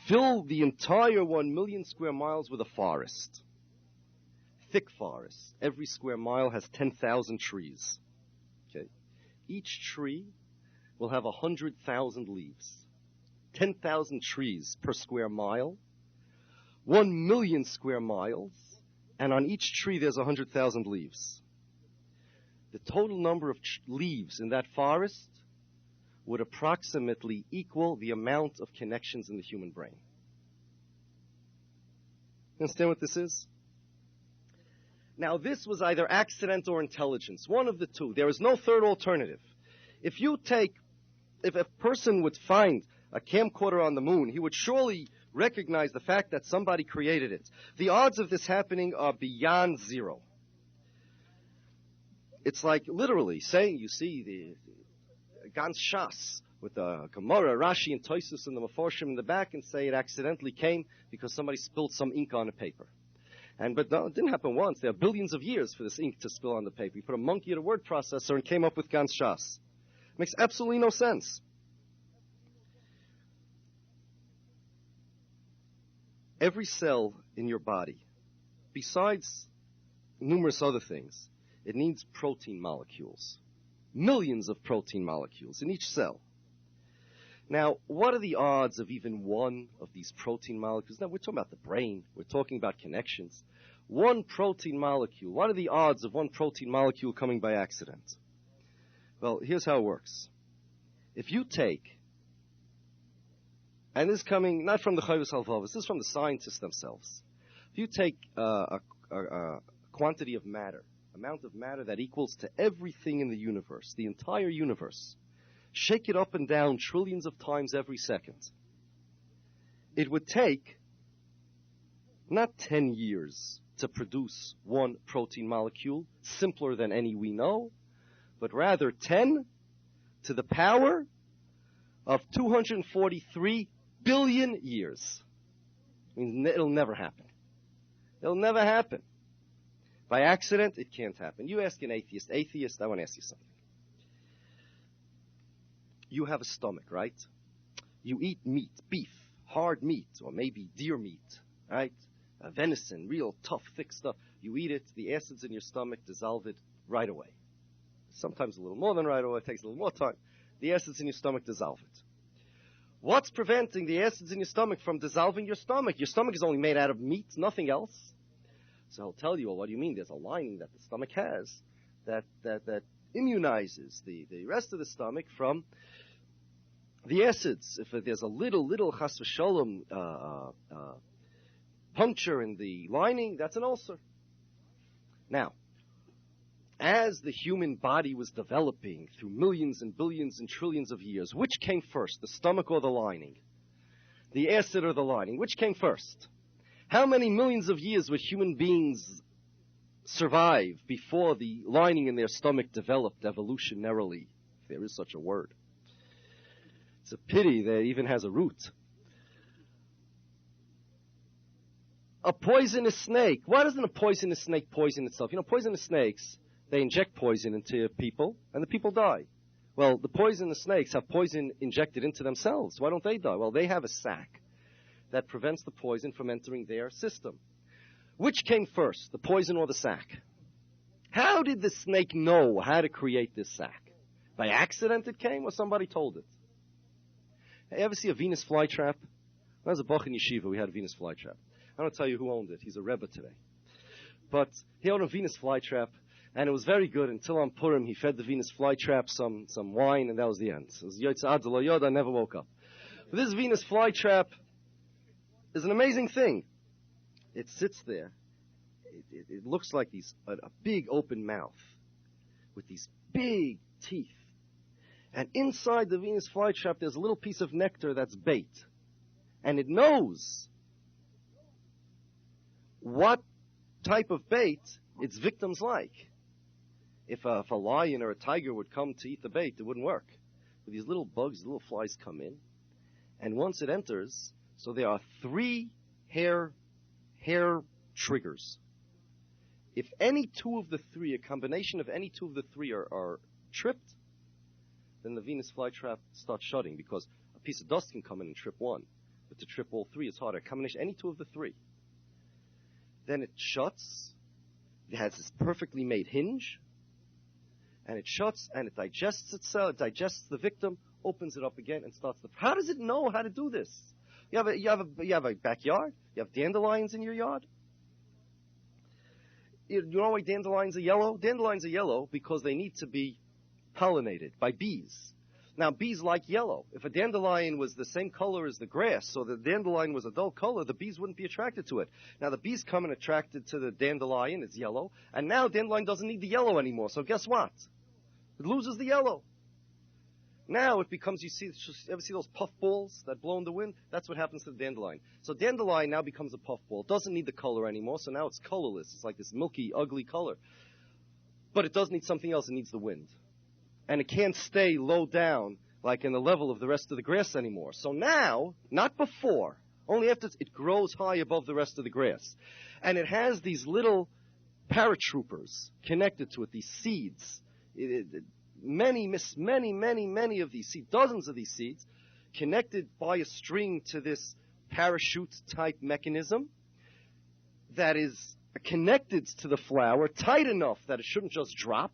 Fill the entire 1 million square miles with a forest. Thick forest. Every square mile has 10,000 trees. Okay. Each tree will have 100,000 leaves. 10,000 trees per square mile. 1 million square miles. And on each tree there's 100,000 leaves. The total number of leaves in that forest would approximately equal the amount of connections in the human brain. You understand what this is? Now, this was either accident or intelligence, one of the two. There is no third alternative. If a person would find a camcorder on the moon, he would surely recognize the fact that somebody created it. The odds of this happening are beyond zero. It's like literally saying, you see the Gans Shas with the Gemara, Rashi, and Toysus and the Meforshim in the back, and say it accidentally came because somebody spilled some ink on a paper. But no, it didn't happen once. There are billions of years for this ink to spill on the paper. You put a monkey in a word processor and came up with Gans Shas. Makes absolutely no sense. Every cell in your body, besides numerous other things, it needs protein molecules. Millions of protein molecules in each cell. Now, what are the odds of even one of these protein molecules? Now, we're talking about the brain. We're talking about connections. One protein molecule. What are the odds of one protein molecule coming by accident? Well, here's how it works. If you take, and this is coming not from the Chovos HaLevavos, this is from the scientists themselves. If you take a quantity of matter, amount of matter that equals to everything in the universe, the entire universe, shake it up and down trillions of times every second, it would take not 10 years to produce one protein molecule, simpler than any we know, but rather 10 to the power of 243 billion years. I mean, it'll never happen. It'll never happen. By accident, it can't happen. You ask an atheist. Atheist, I want to ask you something. You have a stomach, right? You eat meat, beef, hard meat, or maybe deer meat, right? Venison, real tough, thick stuff. You eat it, the acids in your stomach dissolve it right away. Sometimes a little more than right away, it takes a little more time. The acids in your stomach dissolve it. What's preventing the acids in your stomach from dissolving your stomach? Your stomach is only made out of meat, nothing else. So he'll tell you, well, what do you mean? There's a lining that the stomach has that immunizes the rest of the stomach from the acids. If there's a little chas v'sholom puncture in the lining, that's an ulcer. Now, as the human body was developing through millions and billions and trillions of years, which came first, the stomach or the lining? The acid or the lining? Which came first? How many millions of years would human beings survive before the lining in their stomach developed evolutionarily, if there is such a word? It's a pity that it even has a root. A poisonous snake. Why doesn't a poisonous snake poison itself? You know, poisonous snakes, they inject poison into people, and the people die. Well, the poisonous snakes have poison injected into themselves. Why don't they die? Well, they have a sac that prevents the poison from entering their system. Which came first, the poison or the sac? How did the snake know how to create this sac? By accident it came, or somebody told it? Hey, ever see a Venus flytrap? When I was a Bach in Yeshiva, we had a Venus flytrap. I don't tell you who owned it. He's a Rebbe today. But he owned a Venus flytrap, and it was very good until on Purim he fed the Venus flytrap some wine, and that was the end. It was Yotzad Lo Yod, I never woke up. But this Venus flytrap is an amazing thing. It sits there. It looks like a big open mouth with these big teeth. And inside the Venus flytrap, there's a little piece of nectar that's bait. And it knows what type of bait its victims like. If a lion or a tiger would come to eat the bait, it wouldn't work. But these little bugs, little flies come in. And once it enters, so there are 3 hair triggers. If any 2 of the 3, a combination of any 2 of the 3 are tripped, then the Venus flytrap starts shutting, because a piece of dust can come in and trip one. But to trip all 3 is harder. A combination, any 2 of the 3. Then it shuts. It has this perfectly made hinge. And it shuts and it digests itself, it digests the victim, opens it up again and starts the... How does it know how to do this? You have a backyard? You have dandelions in your yard? You know why dandelions are yellow? Dandelions are yellow because they need to be pollinated by bees. Now, bees like yellow. If a dandelion was the same color as the grass, so the dandelion was a dull color, the bees wouldn't be attracted to it. Now, the bees come and attracted to the dandelion, it's yellow, and now dandelion doesn't need the yellow anymore, so guess what? It loses the yellow. Now it becomes, you ever see those puff balls that blow in the wind? That's what happens to the dandelion. So dandelion now becomes a puff ball. It doesn't need the color anymore, so now it's colorless. It's like this milky, ugly color. But it does need something else. It needs the wind. And it can't stay low down, like in the level of the rest of the grass anymore. So now, not before, only after it grows high above the rest of the grass. And it has these little paratroopers connected to it, these seeds. Many of these seeds, dozens of these seeds, connected by a string to this parachute-type mechanism that is connected to the flower, tight enough that it shouldn't just drop,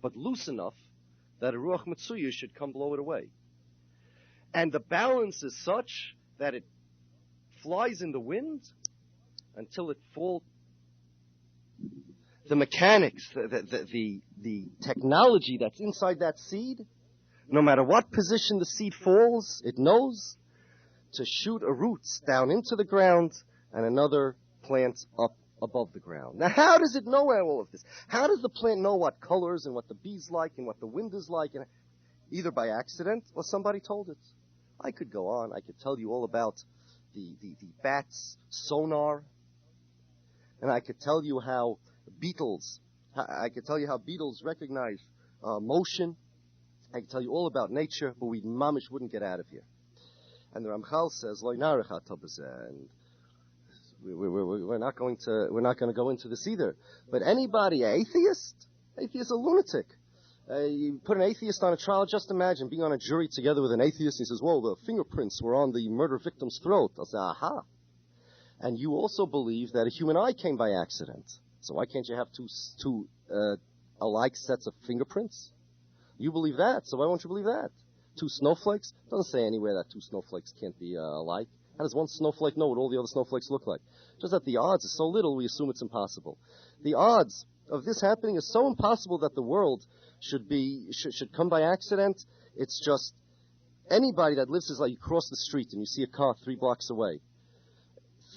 but loose enough that a Ruach Mitsuya should come blow it away. And the balance is such that it flies in the wind until it falls. The mechanics, the technology that's inside that seed, no matter what position the seed falls, it knows to shoot a root down into the ground and another plant up above the ground. Now, how does it know all of this? How does the plant know what colors and what the bees like and what the wind is like? And either by accident or somebody told it. I could go on. I could tell you all about the bat's sonar, and I could tell you how beetles recognize motion. I can tell you all about nature, but we mamish wouldn't get out of here. And the Ramchal says, and we're not going to go into this either. But anybody, atheist, a lunatic. You put an atheist on a trial. Just imagine being on a jury together with an atheist. And he says, "Well, the fingerprints were on the murder victim's throat." I'll say, "Aha." And you also believe that a human eye came by accident. So why can't you have two alike sets of fingerprints? You believe that, so why won't you believe that? Two snowflakes? It doesn't say anywhere that two snowflakes can't be alike. How does one snowflake know what all the other snowflakes look like? Just that the odds are so little, we assume it's impossible. The odds of this happening is so impossible that the world should come by accident. It's just anybody that lives is like you cross the street and you see a car 3 blocks away.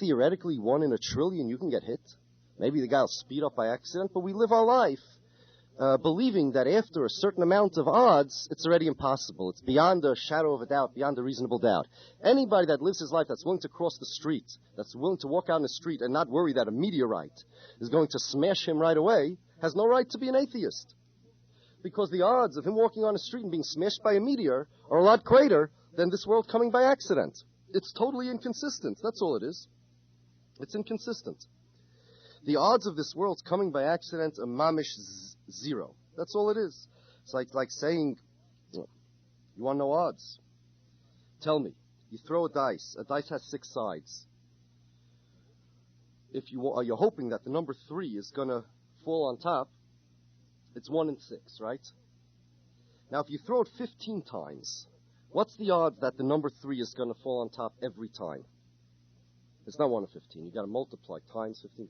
Theoretically, 1 in a trillion, you can get hit. Maybe the guy will speed up by accident, but we live our life believing that after a certain amount of odds, it's already impossible. It's beyond a shadow of a doubt, beyond a reasonable doubt. Anybody that lives his life that's willing to cross the street, that's willing to walk out in the street and not worry that a meteorite is going to smash him right away, has no right to be an atheist. Because the odds of him walking on the street and being smashed by a meteor are a lot greater than this world coming by accident. It's totally inconsistent. That's all it is. It's inconsistent. The odds of this world coming by accident are mamish zero. That's all it is. It's like saying, you want to know odds? Tell me. You throw a dice. A dice has 6 sides. If you're hoping that the number 3 is going to fall on top, it's 1 in 6, right? Now, if you throw it 15 times, what's the odds that the number 3 is going to fall on top every time? It's not 1 in 15. You've got to multiply times 15.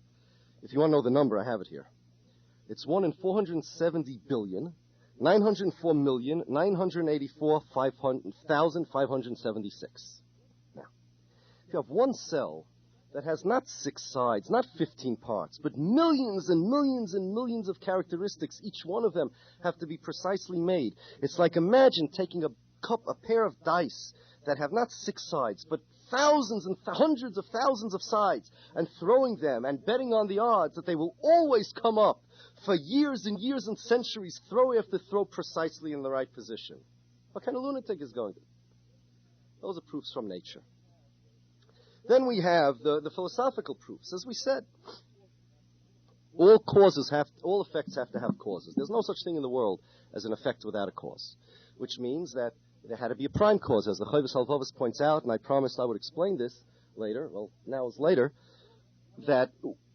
If you want to know the number, I have it here. It's 1 in 470 billion, 904,984,576. Now, if you have one cell that has not 6 sides, not 15 parts, but millions and millions and millions of characteristics, each one of them have to be precisely made. It's like imagine taking a pair of dice that have not 6 sides, but thousands and hundreds of thousands of sides, and throwing them and betting on the odds that they will always come up for years and years and centuries, throw after throw, precisely in the right position. What kind of lunatic is going to? Those are proofs from nature. Then we have the philosophical proofs. As we said, all effects have to have causes. There's no such thing in the world as an effect without a cause, which means that there had to be a prime cause, as the Chovos HaLevavos points out, and I promised I would explain this later, well, now is later, that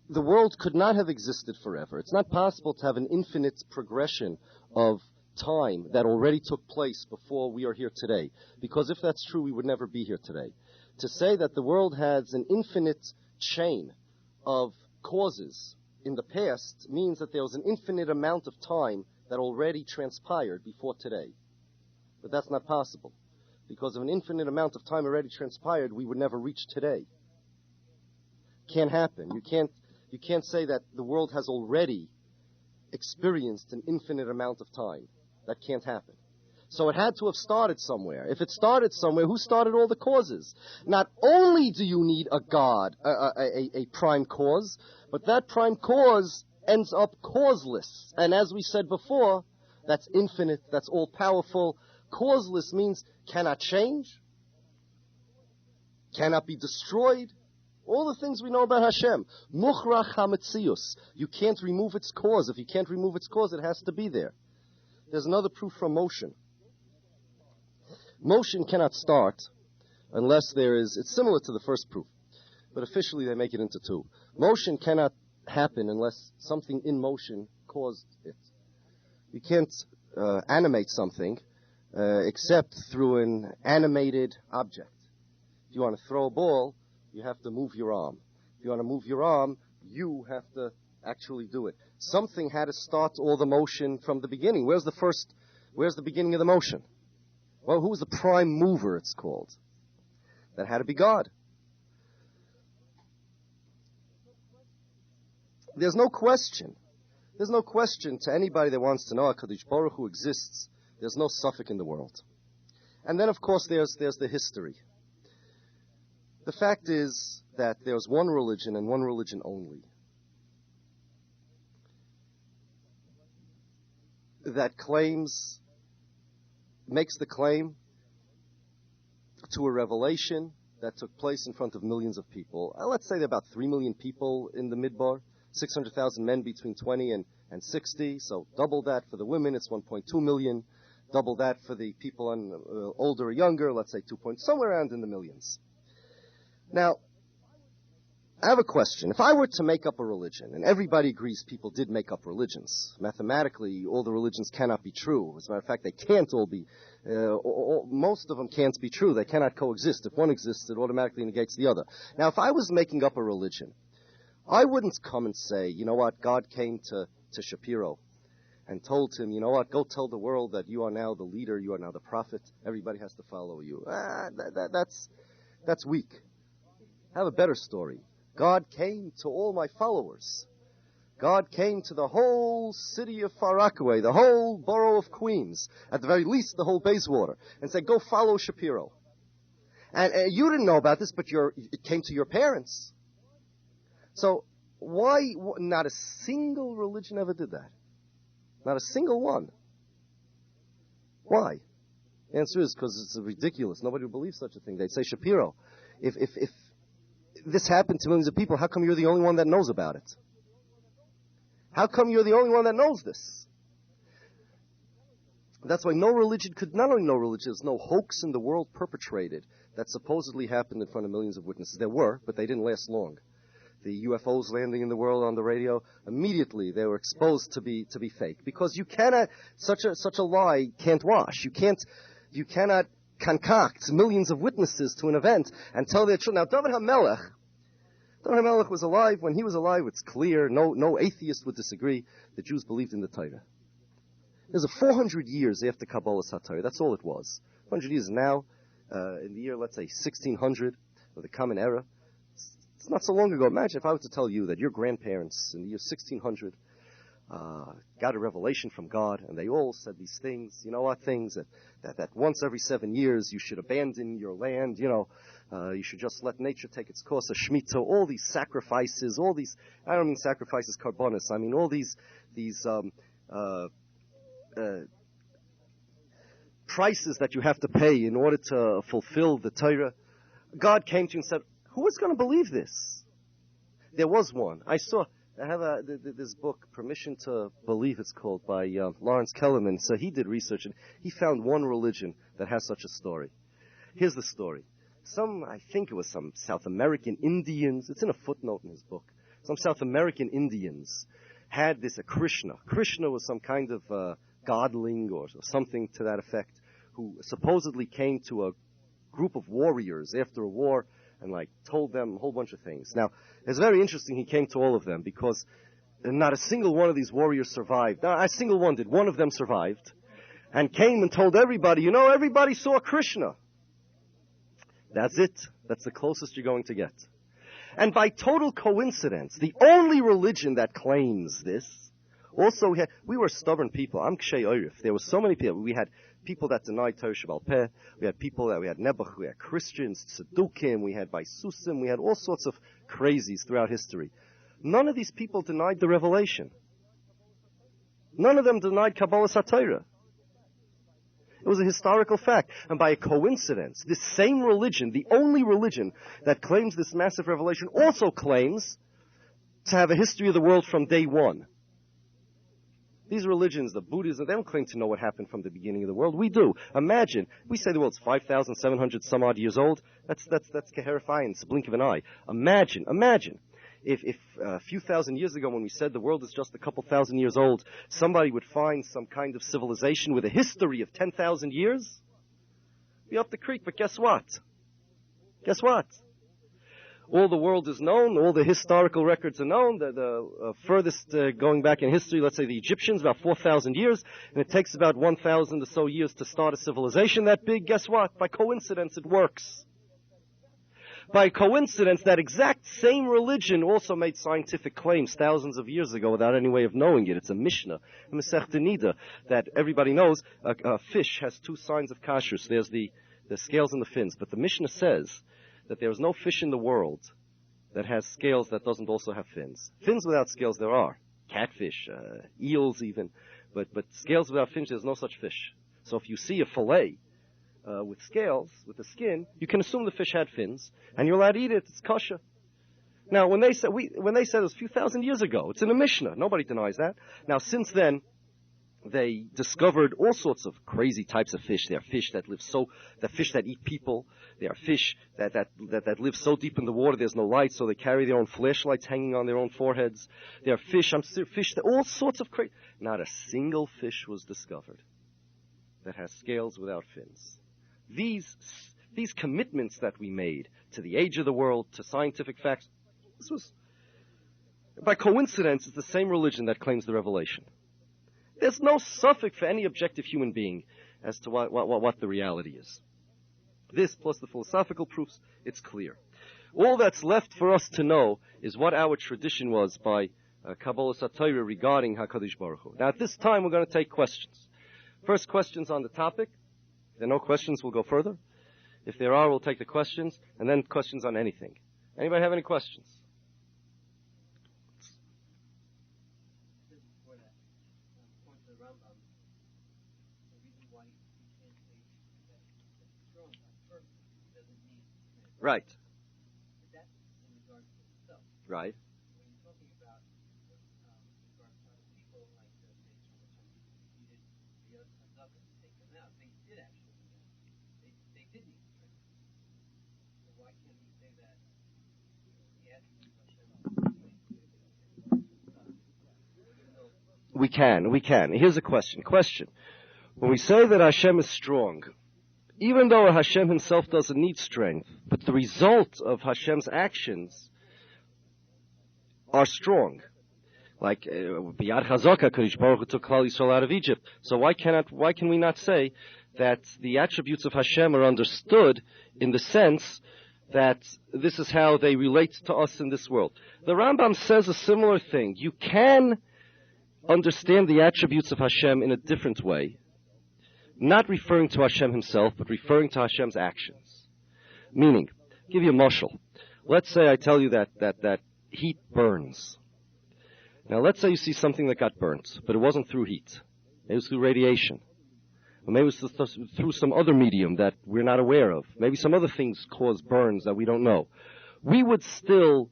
the world could not have existed forever. It's not possible to have an infinite progression of time that already took place before we are here today, because if that's true, we would never be here today. To say that the world has an infinite chain of causes in the past means that there was an infinite amount of time that already transpired before today. But that's not possible. Because of an infinite amount of time already transpired, we would never reach today. Can't happen. You can't say that the world has already experienced an infinite amount of time. That can't happen. So it had to have started somewhere. If it started somewhere, who started all the causes? Not only do you need a God, a prime cause, but that prime cause ends up causeless. And as we said before, that's infinite, that's all-powerful. Causeless means cannot change, cannot be destroyed. All the things we know about Hashem. Mukhrach hametzius. You can't remove its cause. If you can't remove its cause, it has to be there. There's another proof from motion. Motion cannot start unless there is, it's similar to the first proof, but officially they make it into two. Motion cannot happen unless something in motion caused it. You can't animate something except through an animated object. If you want to throw a ball, you have to move your arm. If you want to move your arm, you have to actually do it. Something had to start all the motion from the beginning. Where's the beginning of the motion? Well, who was the prime mover, it's called? That had to be God. There's no question to anybody that wants to know HaKadosh Baruch Hu exists. There's no suffix in the world. And then, of course, there's the history. The fact is that there's one religion and one religion only that makes the claim to a revelation that took place in front of millions of people. Let's say there are about 3 million people in the Midbar, 600,000 men between 20 and 60, so double that for the women, it's 1.2 million. Double that for the people older or younger, let's say 2 points, somewhere around in the millions. Now, I have a question. If I were to make up a religion, and everybody agrees people did make up religions, mathematically all the religions cannot be true. As a matter of fact, they can't all be, most of them can't be true. They cannot coexist. If one exists, it automatically negates the other. Now, if I was making up a religion, I wouldn't come and say, you know what, God came to Shapiro and told him, you know what, go tell the world that you are now the leader, you are now the prophet, everybody has to follow you. That's weak. I have a better story. God came to all my followers. God came to the whole city of Far Rockaway, the whole borough of Queens, at the very least the whole Bayswater, and said, go follow Shapiro. And you didn't know about this, but it came to your parents. So why not a single religion ever did that? Not a single one. Why? The answer is because it's ridiculous. Nobody would believe such a thing. They'd say, Shapiro, if this happened to millions of people, how come you're the only one that knows about it? How come you're the only one that knows this? That's why not only no religion, there's no hoax in the world perpetrated that supposedly happened in front of millions of witnesses. There were, but they didn't last long. The UFOs landing in the world on the radio, immediately they were exposed to be fake. Because you cannot, such a lie can't wash. You cannot concoct millions of witnesses to an event and tell their truth. Now, David HaMelech was alive. When he was alive, it's clear, no atheist would disagree, the Jews believed in the Torah. There's 400 years after Kabbalah's HaTorah. That's all it was. 400 years now, in the year, let's say, 1600, or the Common Era. It's not so long ago. Imagine if I were to tell you that your grandparents in the year 1600 got a revelation from God, and they all said these things. You know what? Things that once every 7 years you should abandon your land. You should just let nature take its course. A shemitah, all these sacrifices, I don't mean sacrifices karbonis. I mean all these prices that you have to pay in order to fulfill the Torah. God came to you and said, who is going to believe this? There was one. I have this book, Permission to Believe, it's called, by Lawrence Kellerman. So he did research, and he found one religion that has such a story. Here's the story. I think it was some South American Indians, it's in a footnote in his book, some South American Indians had a Krishna. Krishna was some kind of godling or something to that effect, who supposedly came to a group of warriors after a war and told them a whole bunch of things. Now, it's very interesting he came to all of them because not a single one of these warriors survived. Not a single one did. One of them survived and came and told everybody, everybody saw Krishna. That's it. That's the closest you're going to get. And by total coincidence, the only religion that claims this, also we were stubborn people. I'm Kshei Oirif. There were so many people. We had people that denied Torah Shebal Peh. We had Nebuch, we had Christians, Tzedukim, we had Baisusim, we had all sorts of crazies throughout history. None of these people denied the revelation. None of them denied Kabbalah HaTorah. It was a historical fact. And by a coincidence, this same religion, the only religion that claims this massive revelation, also claims to have a history of the world from day one. These religions, the Buddhism, they don't claim to know what happened from the beginning of the world. We do. Imagine, we say the world's 5,700 some odd years old. That's terrifying. It's a blink of an eye. Imagine. If a few thousand years ago, when we said the world is just a couple thousand years old, somebody would find some kind of civilization with a history of 10,000 years, be up the creek. But guess what? All the world is known. All the historical records are known. The furthest going back in history, let's say the Egyptians, about 4,000 years, and it takes about 1,000 or so years to start a civilization that big. Guess what? By coincidence, it works. By coincidence, that exact same religion also made scientific claims thousands of years ago without any way of knowing it. It's a Mishnah, a Masechta Nida, that everybody knows. A fish has two signs of kashrus. There's the scales and the fins. But the Mishnah says that there is no fish in the world that has scales that doesn't also have fins. Fins without scales there are. Catfish, eels even. But scales without fins, there's no such fish. So if you see a fillet with scales, with the skin, you can assume the fish had fins, and you're allowed to eat it. It's kosher. Now, when they said it was a few thousand years ago, it's in a Mishnah. Nobody denies that. Now, since then, they discovered all sorts of crazy types of fish. There are fish that fish that eat people. There are fish that live so deep in the water there's no light, so they carry their own flashlights hanging on their own foreheads. There are fish that all sorts of crazy. Not a single fish was discovered that has scales without fins. These commitments that we made to the age of the world, to scientific facts, this was, by coincidence, it's the same religion that claims the revelation. There's no suffix for any objective human being as to what the reality is. This plus the philosophical proofs, it's clear. All that's left for us to know is what our tradition was by Kabbalah HaTorah regarding HaKadosh Baruch Hu. Now, at this time, we're going to take questions. First questions on the topic. If there are no questions, we'll go further. If there are, we'll take the questions, and then questions on anything. Anybody have any questions? Right. Right. We can. Here's a question. When we say that Hashem is strong, even though Hashem himself doesn't need strength, but the result of Hashem's actions are strong. Like, B'yad Chazaka, Kadosh Baruch Hu took Klal Yisrael out of Egypt. So why can we not say that the attributes of Hashem are understood in the sense that this is how they relate to us in this world? The Rambam says a similar thing. You can understand the attributes of Hashem in a different way, not referring to Hashem himself, but referring to Hashem's actions. Meaning, I'll give you a mashal. Let's say I tell you that heat burns. Now, let's say you see something that got burnt, but it wasn't through heat. Maybe it was through radiation. Or maybe it was through some other medium that we're not aware of. Maybe some other things cause burns that we don't know. We would still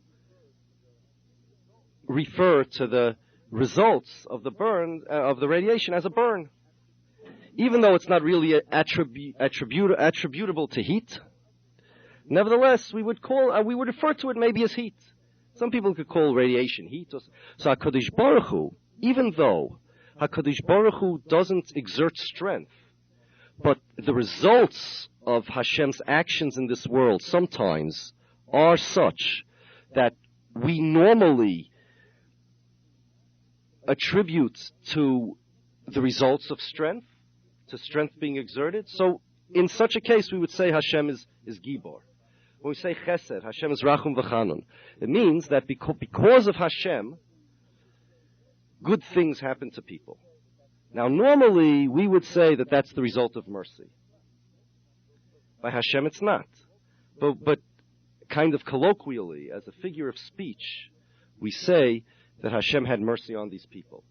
refer to the results of the burn, of the radiation as a burn. Even though it's not really attributable to heat, nevertheless, we would refer to it maybe as heat. Some people could call radiation heat. So HaKadosh Baruch Hu, even though HaKadosh Baruch Hu doesn't exert strength, but the results of Hashem's actions in this world sometimes are such that we normally attribute to the results of strength, to strength being exerted. So in such a case, we would say Hashem is Gibor. When we say Chesed, Hashem is Rachum V'Chanun, it means that because of Hashem, good things happen to people. Now, normally, we would say that that's the result of mercy. By Hashem, it's not. But kind of colloquially, as a figure of speech, we say that Hashem had mercy on these people.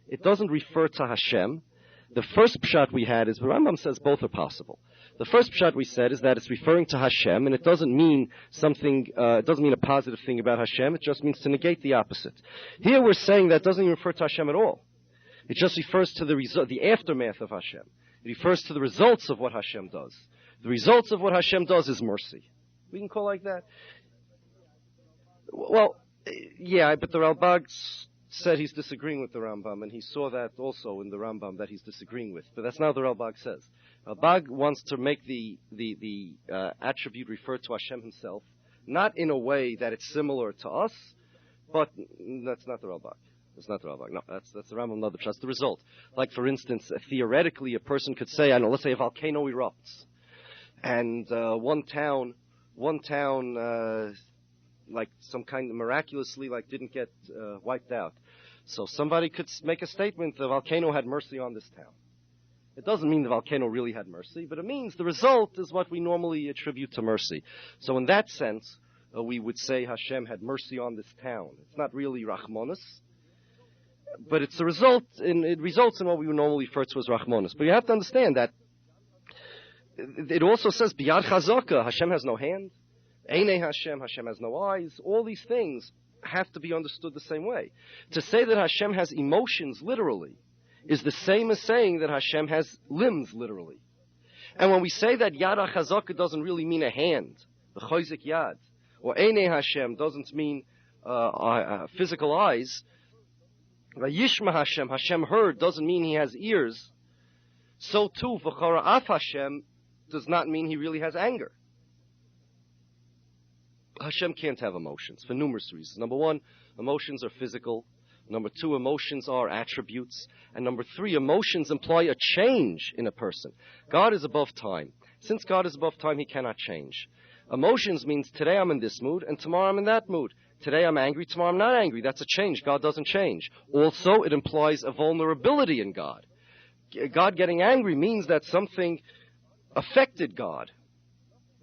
It doesn't refer to Hashem. The first pshat we had is, the Rambam says both are possible. The first pshat we said is that it's referring to Hashem, and it doesn't mean something, it doesn't mean a positive thing about Hashem, it just means to negate the opposite. Here we're saying that doesn't even refer to Hashem at all. It just refers to the aftermath of Hashem. It refers to the results of what Hashem does. The results of what Hashem does is mercy. We can call it like that. Well, yeah, but the Ralbag said he's disagreeing with the Rambam, and he saw that also in the Rambam that he's disagreeing with. But that's not what the Ralbag says. Ralbag wants to make the attribute refer to Hashem himself, not in a way that it's similar to us, but that's not the Ralbag. It's not the Ralbag. No, that's the Rambam. Not that's the result. Like, for instance, theoretically, a person could say, I don't know, let's say a volcano erupts, and one town, like some kind of miraculously, like didn't get wiped out. So somebody could make a statement: the volcano had mercy on this town. It doesn't mean the volcano really had mercy, but it means the result is what we normally attribute to mercy. So in that sense, we would say Hashem had mercy on this town. It's not really Rachmanis, but it's a result. It results in what we would normally refer to as Rachmanis. But you have to understand that it also says Biyad Chazaka. Hashem has no hand. Einei Hashem. Hashem has no eyes. All these things have to be understood the same way. To say that Hashem has emotions literally is the same as saying that Hashem has limbs literally. And when we say that Yad HaChazaka doesn't really mean a hand, the Chozik Yad, or Einei Hashem doesn't mean physical eyes, Yishma Hashem, Hashem heard, doesn't mean he has ears, so too, V'chara Af Hashem does not mean he really has anger. Hashem can't have emotions for numerous reasons. Number one, emotions are physical. Number two, emotions are attributes. And number three, emotions imply a change in a person. God is above time. Since God is above time, he cannot change. Emotions means today I'm in this mood and tomorrow I'm in that mood. Today I'm angry, tomorrow I'm not angry. That's a change. God doesn't change. Also, it implies a vulnerability in God. God getting angry means that something affected God.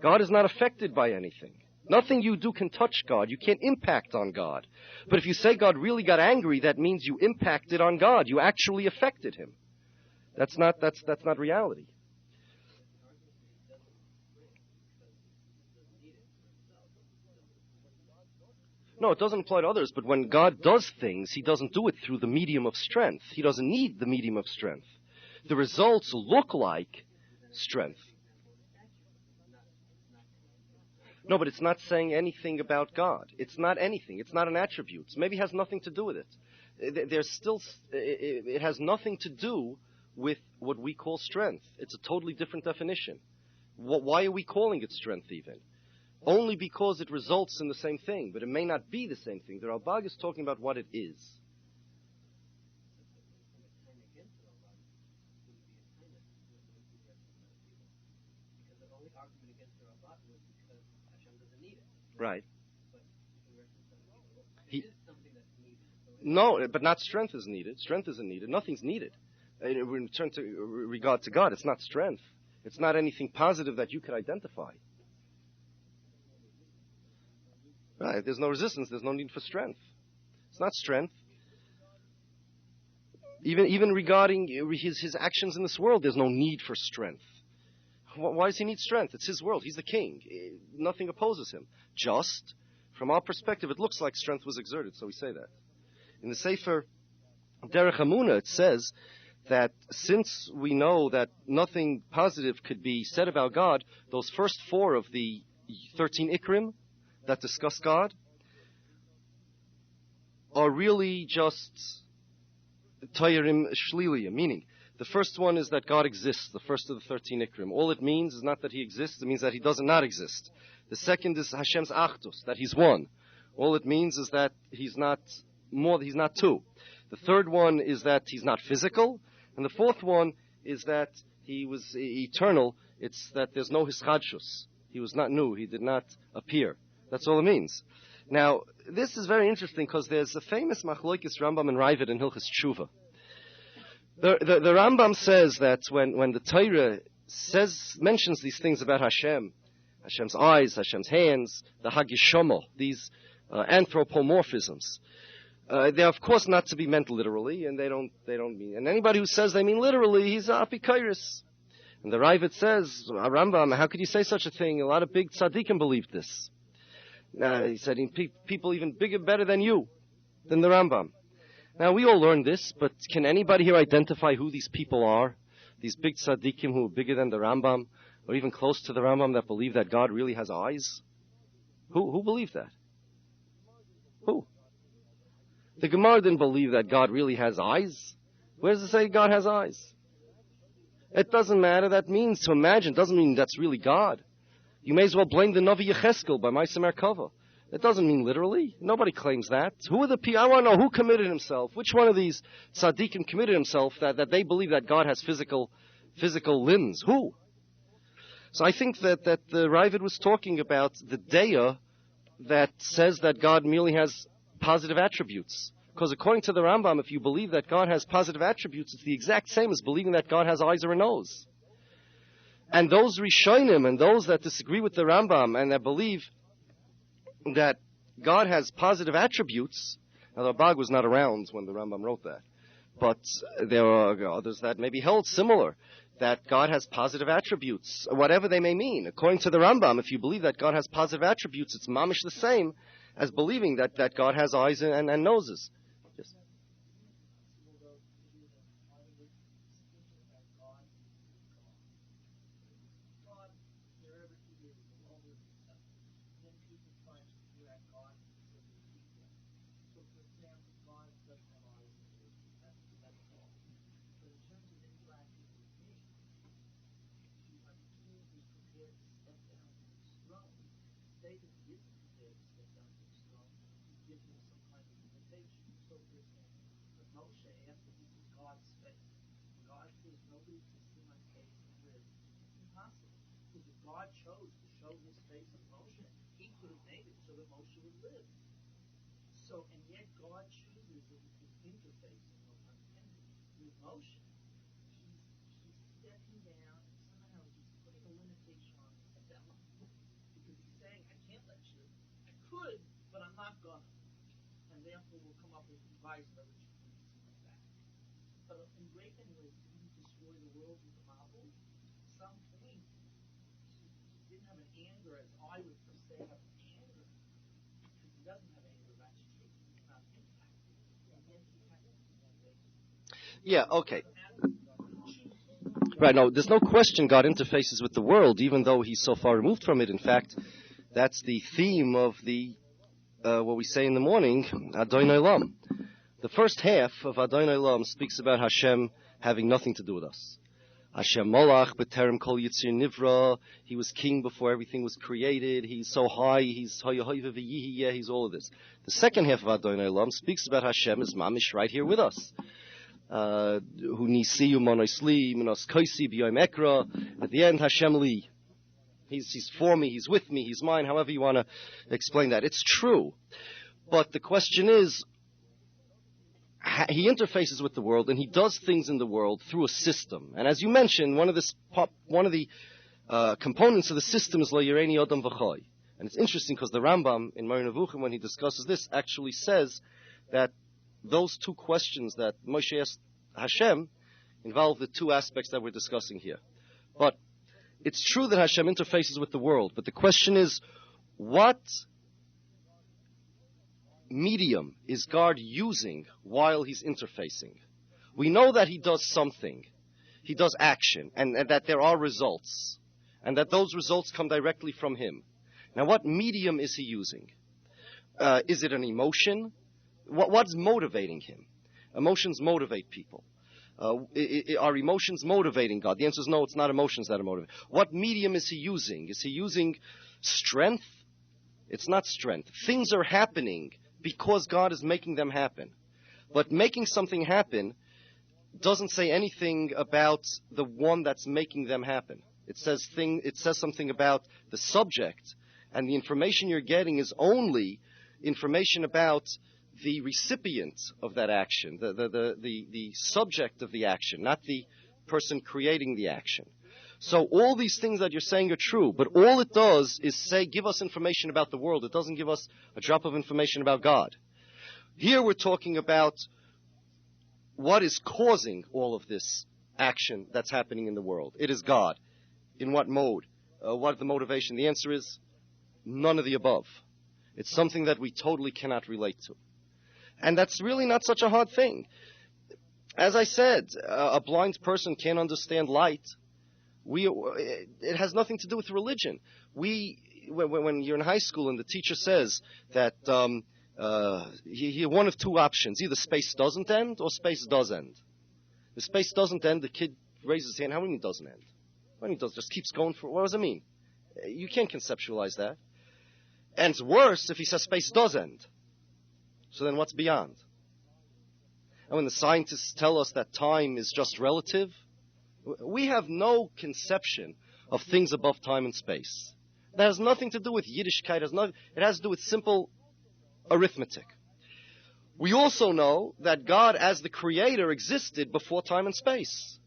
God is not affected by anything. Nothing you do can touch God. You can't impact on God. But if you say God really got angry, that means you impacted on God. You actually affected him. That's not reality. No, it doesn't apply to others, but when God does things, he doesn't do it through the medium of strength. He doesn't need the medium of strength. The results look like strength. No, but it's not saying anything about God. It's not anything. It's not an attribute. Maybe it has nothing to do with it. It has nothing to do with what we call strength. It's a totally different definition. Why are we calling it strength even? Only because it results in the same thing, but it may not be the same thing. The Ralbag is talking about what it is. Right. No, but not strength is needed. Strength isn't needed. Nothing's needed. In turn to regard to God, it's not strength. It's not anything positive that you could identify. Right. There's no resistance. There's no need for strength. It's not strength. Even regarding his actions in this world, there's no need for strength. Why does he need strength? It's his world. He's the king. Nothing opposes him. Just, from our perspective, it looks like strength was exerted, so we say that. In the Sefer Derech Emunah, it says that since we know that nothing positive could be said about God, those first 4 of the 13 Ikrim that discuss God are really just Tayrim Shliliyah, meaning the first one is that God exists, the first of the 13 Ikrim. All it means is not that he exists, it means that he does not exist. The second is Hashem's Achdus, that he's one. All it means is that he's not two. The third one is that he's not physical. And the fourth one is that he was eternal. It's that there's no hischadshus. He was not new. He did not appear. That's all it means. Now, this is very interesting because there's a famous Machlokes Rambam and Raavad in Hilchos Tshuva. The Rambam says that when the Torah mentions these things about Hashem, Hashem's eyes, Hashem's hands, the Hagishomo, these anthropomorphisms, they're of course not to be meant literally, and they don't mean. And anybody who says they mean literally, he's apikairis. And the Ravid says, Rambam, how could you say such a thing? A lot of big tzaddikim believed this. He said, people even bigger, better than you, than the Rambam. Now, we all learned this, but can anybody here identify who these people are? These big tzaddikim who are bigger than the Rambam, or even close to the Rambam, that believe that God really has eyes? Who believed that? Who? The Gemara didn't believe that God really has eyes. Where does it say God has eyes? It doesn't matter. That means to imagine. It doesn't mean that's really God. You may as well blame the Navi Yecheskel by Ma'aseh Merkava. It doesn't mean literally. Nobody claims that. Who are the people? I want to know who committed himself. Which one of these tzaddikim committed himself that they believe that God has physical limbs? Who? So I think that the Ravid was talking about the Deya that says that God merely has positive attributes. Because according to the Rambam, if you believe that God has positive attributes, it's the exact same as believing that God has eyes or a nose. And those Rishonim and those that disagree with the Rambam and that believe that God has positive attributes, now the Rabbag was not around when the Rambam wrote that, but there are others that maybe held similar, that God has positive attributes, whatever they may mean. According to the Rambam, if you believe that God has positive attributes, it's mamish the same as believing that God has eyes and noses. Yes. Yeah, okay. Right, no, there's no question God interfaces with the world, even though he's so far removed from it. In fact, that's the theme of the, what we say in the morning, Adonai Olam. The first half of Adonai Olam speaks about Hashem having nothing to do with us. Hashem Molach, B'terem Kol Yitzir Nivra, he was king before everything was created, he's so high, he's Hayahoiva V'yihiyeh, he's all of this. The second half of Adonai Olam speaks about Hashem as Mamish right here with us. Hu nisi umonosli minos koisi b'yom ekra. At the end, Hashem li. He's for me, he's with me, he's mine, however you want to explain that. It's true. But the question is, he interfaces with the world and he does things in the world through a system. And as you mentioned, one of the components of the system is lo yireni adam v'choy. And it's interesting because the Rambam in Moreh Nevuchim, when he discusses this, actually says that those two questions that Moshe asked Hashem involve the two aspects that we're discussing here. But it's true that Hashem interfaces with the world, but the question is, what medium is God using while he's interfacing? We know that he does something. He does action, and that there are results, and that those results come directly from him. Now, what medium is he using? Is it an emotion? What's motivating him? Emotions motivate people. Are emotions motivating God? The answer is no, it's not emotions that are motivating. What medium is he using? Is he using strength? It's not strength. Things are happening because God is making them happen. But making something happen doesn't say anything about the one that's making them happen. It says something about the subject, and the information you're getting is only information about the recipient of that action, the subject of the action, not the person creating the action. So all these things that you're saying are true, but all it does is give us information about the world. It doesn't give us a drop of information about God. Here we're talking about what is causing all of this action that's happening in the world. It is God. In what mode? What is the motivation? The answer is none of the above. It's something that we totally cannot relate to. And that's really not such a hard thing. As I said, a blind person can't understand light. It has nothing to do with religion. When you're in high school and the teacher says that you one of two options, either space doesn't end or space does end. The space doesn't end, the kid raises his hand. How do you mean it doesn't end? What do you mean it just keeps going for? What does it mean? You can't conceptualize that. And it's worse if he says space does end. So then what's beyond? And when the scientists tell us that time is just relative, we have no conception of things above time and space. That has nothing to do with Yiddishkeit. It has to do with simple arithmetic. We also know that God as the creator existed before time and space,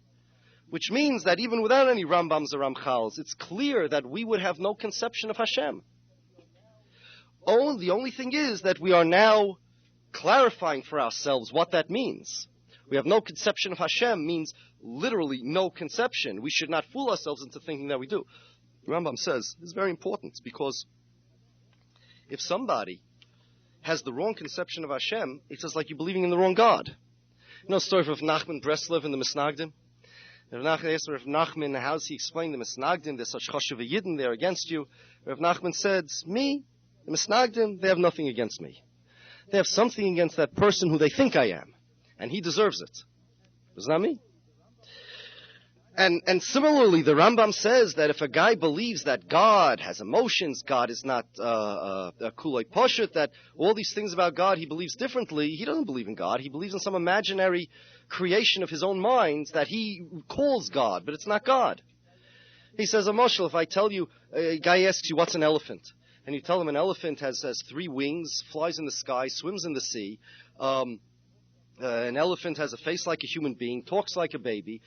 which means that even without any Rambams or Ramchals, it's clear that we would have no conception of Hashem. The only thing is that we are now clarifying for ourselves what that means. We have no conception of Hashem means literally no conception. We should not fool ourselves into thinking that we do. The Rambam says this is very important because if somebody has the wrong conception of Hashem, it's just like you're believing in the wrong God. You know the story of Nachman Breslev in the Misnagdim? Rav Nachman, how does he explain the Misnagdim? There's such chashuv yidden, they're against you. Rav Nachman said, me, the Misnagdim, they have nothing against me. They have something against that person who they think I am. And he deserves it. Isn't that me? And similarly, the Rambam says that if a guy believes that God has emotions, God is not a kuloi poshut, that all these things about God he believes differently, he doesn't believe in God. He believes in some imaginary creation of his own mind that he calls God, but it's not God. He says, Amoshel, if I tell you, a guy asks you, what's an elephant? And you tell him an elephant has 3 wings, flies in the sky, swims in the sea. An elephant has a face like a human being, talks like a baby.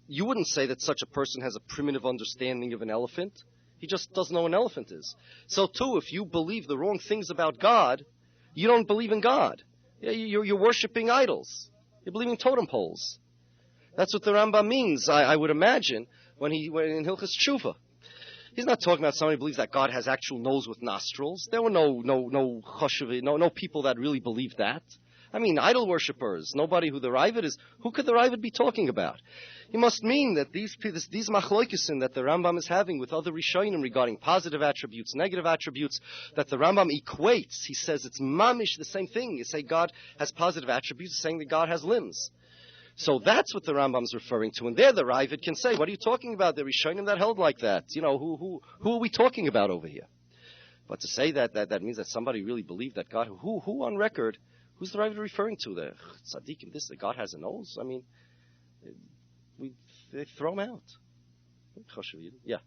You wouldn't say that such a person has a primitive understanding of an elephant. He just doesn't know what an elephant is. So too, if you believe the wrong things about God, you don't believe in God. You're worshiping idols. You're believing totem poles. That's what the Rambam means, I would imagine, when in Hilchas Tshuva. He's not talking about somebody who believes that God has actual nose with nostrils. There were no people that really believed that. I mean, idol worshippers, nobody who the Ravid is. Who could the Ravid be talking about? He must mean that these machloikesin that the Rambam is having with other Rishonim regarding positive attributes, negative attributes, that the Rambam equates. He says it's mamish the same thing. You say God has positive attributes, saying that God has limbs. So that's what the Rambam is referring to. And there the Ravid can say, what are you talking about? The Rishonim that held like that. You know, who are we talking about over here? But to say that means that somebody really believed that God, who on record, who's the Ravid referring to? The tzaddikim, that God has a nose? I mean, they throw him out. Yeah.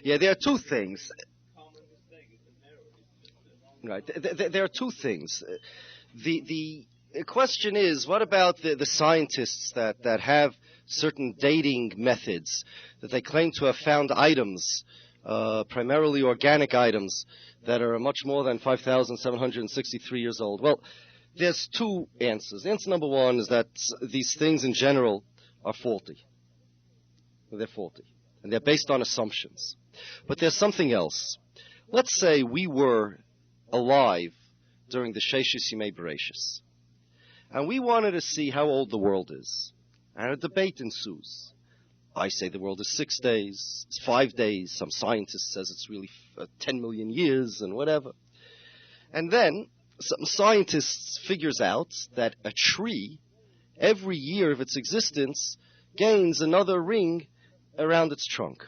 Yeah, there are two things. Right. There are two things. The question is, what about the scientists that have certain dating methods that they claim to have found items, primarily organic items, that are much more than 5,763 years old? Well, there's two answers. Answer number one is that these things in general are faulty. They're faulty. And they're based on assumptions. But there's something else. Let's say we were alive during the Sheshis Yimei Bereshis, and we wanted to see how old the world is. And a debate ensues. I say the world is 6 days, it's 5 days. Some scientist says it's really 10 million years and whatever. And then some scientists figures out that a tree, every year of its existence, gains another ring around its trunk.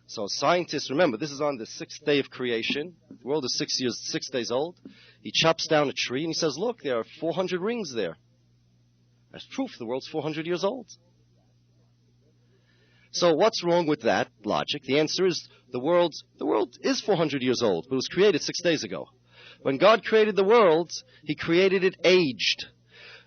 So scientists, remember, this is on the 6th day of creation. The world is 6 days old. He chops down a tree and he says, look, there are 400 rings there. That's proof the world's 400 years old. So what's wrong with that logic? The answer is the world is 400 years old, but it was created 6 days ago. When God created the world, he created it aged.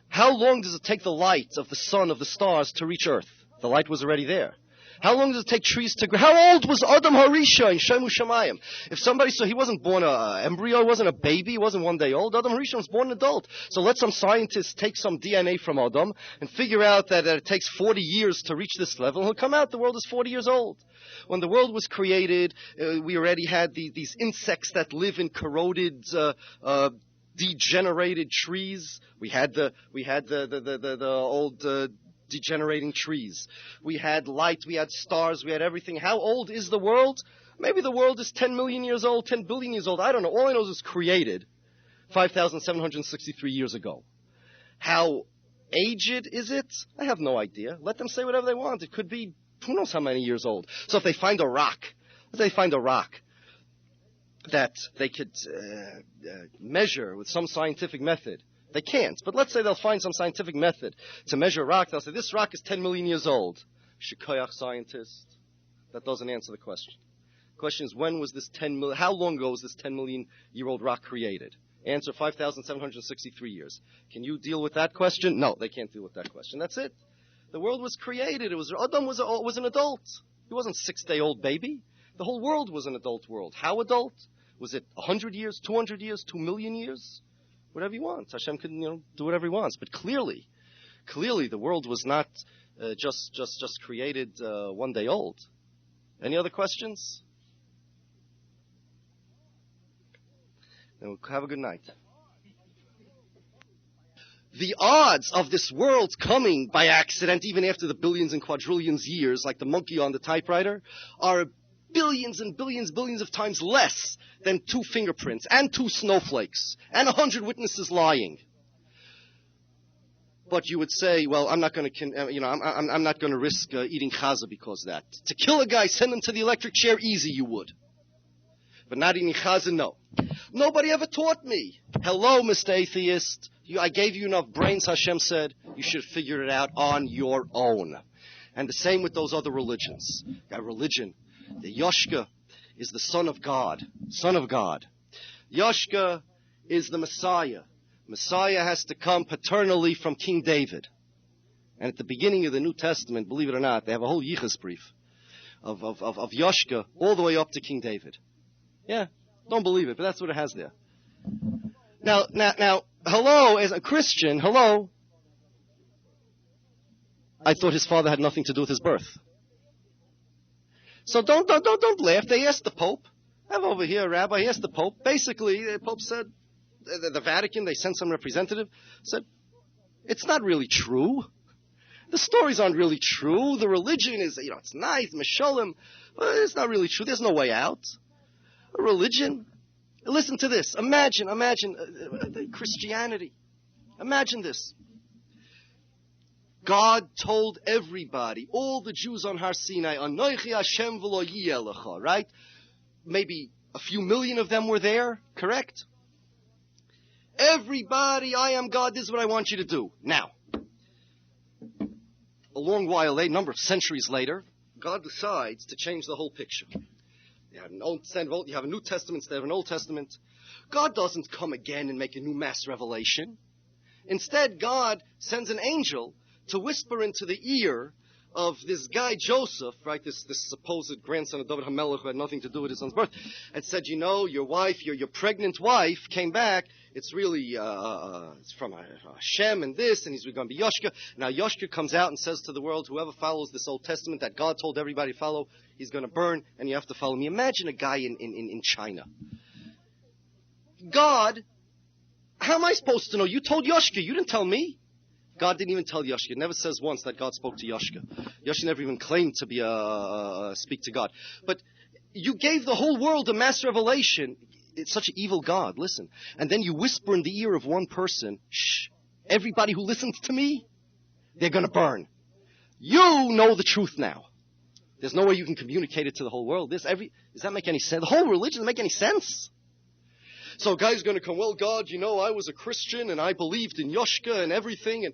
How long does it take the light of the sun, of the stars, to reach Earth? The light was already there. How long does it take trees to grow? How old was Adam Harisha in Shemu Shamayim? If somebody saw he wasn't born an embryo, he wasn't a baby, he wasn't 1 day old. Adam Harisha was born an adult. So let some scientists take some DNA from Adam and figure out that it takes 40 years to reach this level. He'll come out, the world is 40 years old. When the world was created, we already had these insects that live in corroded, degenerated trees. We had the old degenerating trees. We had light, we had stars, we had everything. How old is the world? Maybe the world is 10 million years old, 10 billion years old. I don't know. All I know is it was created 5,763 years ago. How aged is it? I have no idea. Let them say whatever they want. It could be who knows how many years old. So if they find a rock that they could measure with some scientific method, they can't. But let's say they'll find some scientific method to measure a rock. They'll say, this rock is 10 million years old. Shikoyach scientist. That doesn't answer the question. The question is, when was this how long ago was this 10 million year old rock created? Answer, 5,763 years. Can you deal with that question? No, they can't deal with that question. That's it. The world was created. Adam was an adult. He wasn't a 6-day-old baby. The whole world was an adult world. How adult? Was it 100 years, 200 years, 2 million years? Whatever he wants. Hashem can, do whatever he wants. But clearly, the world was not just created 1 day old. Any other questions? Then we'll have a good night. The odds of this world coming by accident, even after the billions and quadrillions years, like the monkey on the typewriter, are billions and billions of times less than 2 fingerprints and 2 snowflakes and 100 witnesses lying. But you would say, well, I'm not going to, I'm not going to risk eating chaza because of that. To kill a guy, send him to the electric chair, easy, you would. But not eating chaza, no. Nobody ever taught me. Hello, Mr. Atheist. I gave you enough brains, Hashem said. You should figure it out on your own. And the same with those other religions. Got religion. The Yoshka is the Son of God. Son of God. Yoshka is the Messiah. Messiah has to come paternally from King David. And at the beginning of the New Testament, believe it or not, they have a whole Yichus brief of Yoshka all the way up to King David. Yeah, don't believe it, but that's what it has there. Now, hello, as a Christian, hello. I thought his father had nothing to do with his birth. So don't laugh. They asked the Pope. I have over here a rabbi. He asked the Pope. Basically, the Pope said, the Vatican, they sent some representative, said, it's not really true. The stories aren't really true. The religion is, it's nice, Mesholim, but it's not really true. There's no way out. A religion. Listen to this. Imagine Christianity. Imagine this. God told everybody, all the Jews on Har Sinai, Anochi Hashem v'lo yiyeh lecha, right? Maybe a few million of them were there, correct? Everybody, I am God, this is what I want you to do. Now, a long while later, a number of centuries later, God decides to change the whole picture. You have a New Testament instead of an Old Testament. God doesn't come again and make a new mass revelation. Instead, God sends an angel to whisper into the ear of this guy Joseph, right, this supposed grandson of David HaMelech who had nothing to do with his son's birth, and said, your wife, your pregnant wife came back. It's really, it's from Hashem and this, and he's going to be Yoshka. Now Yoshka comes out and says to the world, whoever follows this Old Testament that God told everybody to follow, he's going to burn, and you have to follow me. Imagine a guy in China. God, how am I supposed to know? You told Yoshka, you didn't tell me. God didn't even tell Yoshka. It never says once that God spoke to Yoshka. Yoshka never even claimed to be speak to God. But you gave the whole world a mass revelation. it's such an evil God. Listen. And then you whisper in the ear of one person, shh, everybody who listens to me, they're going to burn. You know the truth now. There's no way you can communicate it to the whole world. Does that make any sense? The whole religion doesn't make any sense. So a guy's going to come, well, God, I was a Christian and I believed in Yoshka and everything, and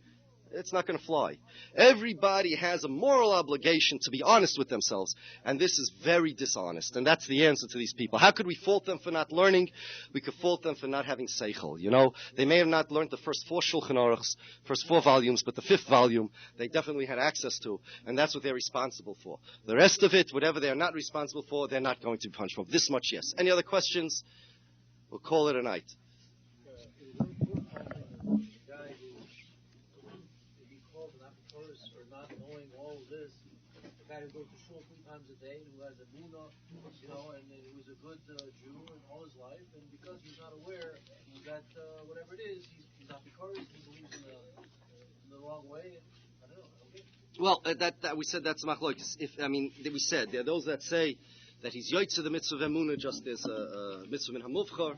it's not going to fly. Everybody has a moral obligation to be honest with themselves, and this is very dishonest, and that's the answer to these people. How could we fault them for not learning? We could fault them for not having seichel, They may have not learned the first 4 Shulchan Aruchs, first 4 volumes, but the 5th volume, they definitely had access to, and that's what they're responsible for. The rest of it, whatever they're not responsible for, they're not going to be punished for. This much, yes. Any other questions? We'll call it a night. Guy who goes to shul 3 times a day and who has a munah, and he was a good Jew in all his life, and because he's not aware that whatever it is, he's not encouraged, he believes in the wrong way, and I don't know. Okay. Well, that we said that's machlokes. We said there are those that say that he's yoytze the mitzvah v'emunah just as a mitzvah min hamuvchar.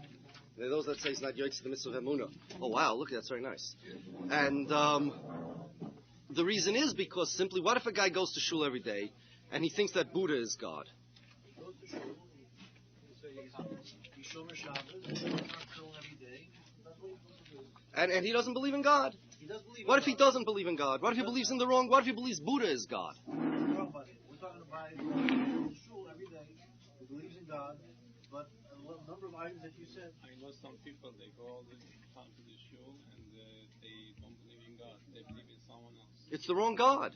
There are those that say he's not yoytze the mitzvah v'emunah. Oh wow, look, that's very nice. And the reason is because simply, what if a guy goes to shul every day and he thinks that Buddha is God? He goes to shul, he's shomer Shabbos, he's not shul every day. That's what he's supposed to do. And he doesn't believe in God. He does believe What in if he God. doesn't believe in God? What if he believes in the wrong? What if he believes Buddha is God? We're talking about he goes to shul every day, he believes in God, but a number of items that you said. I know some people, they go all the time to the shul and they don't believe in God. They believe in someone else. It's the wrong God.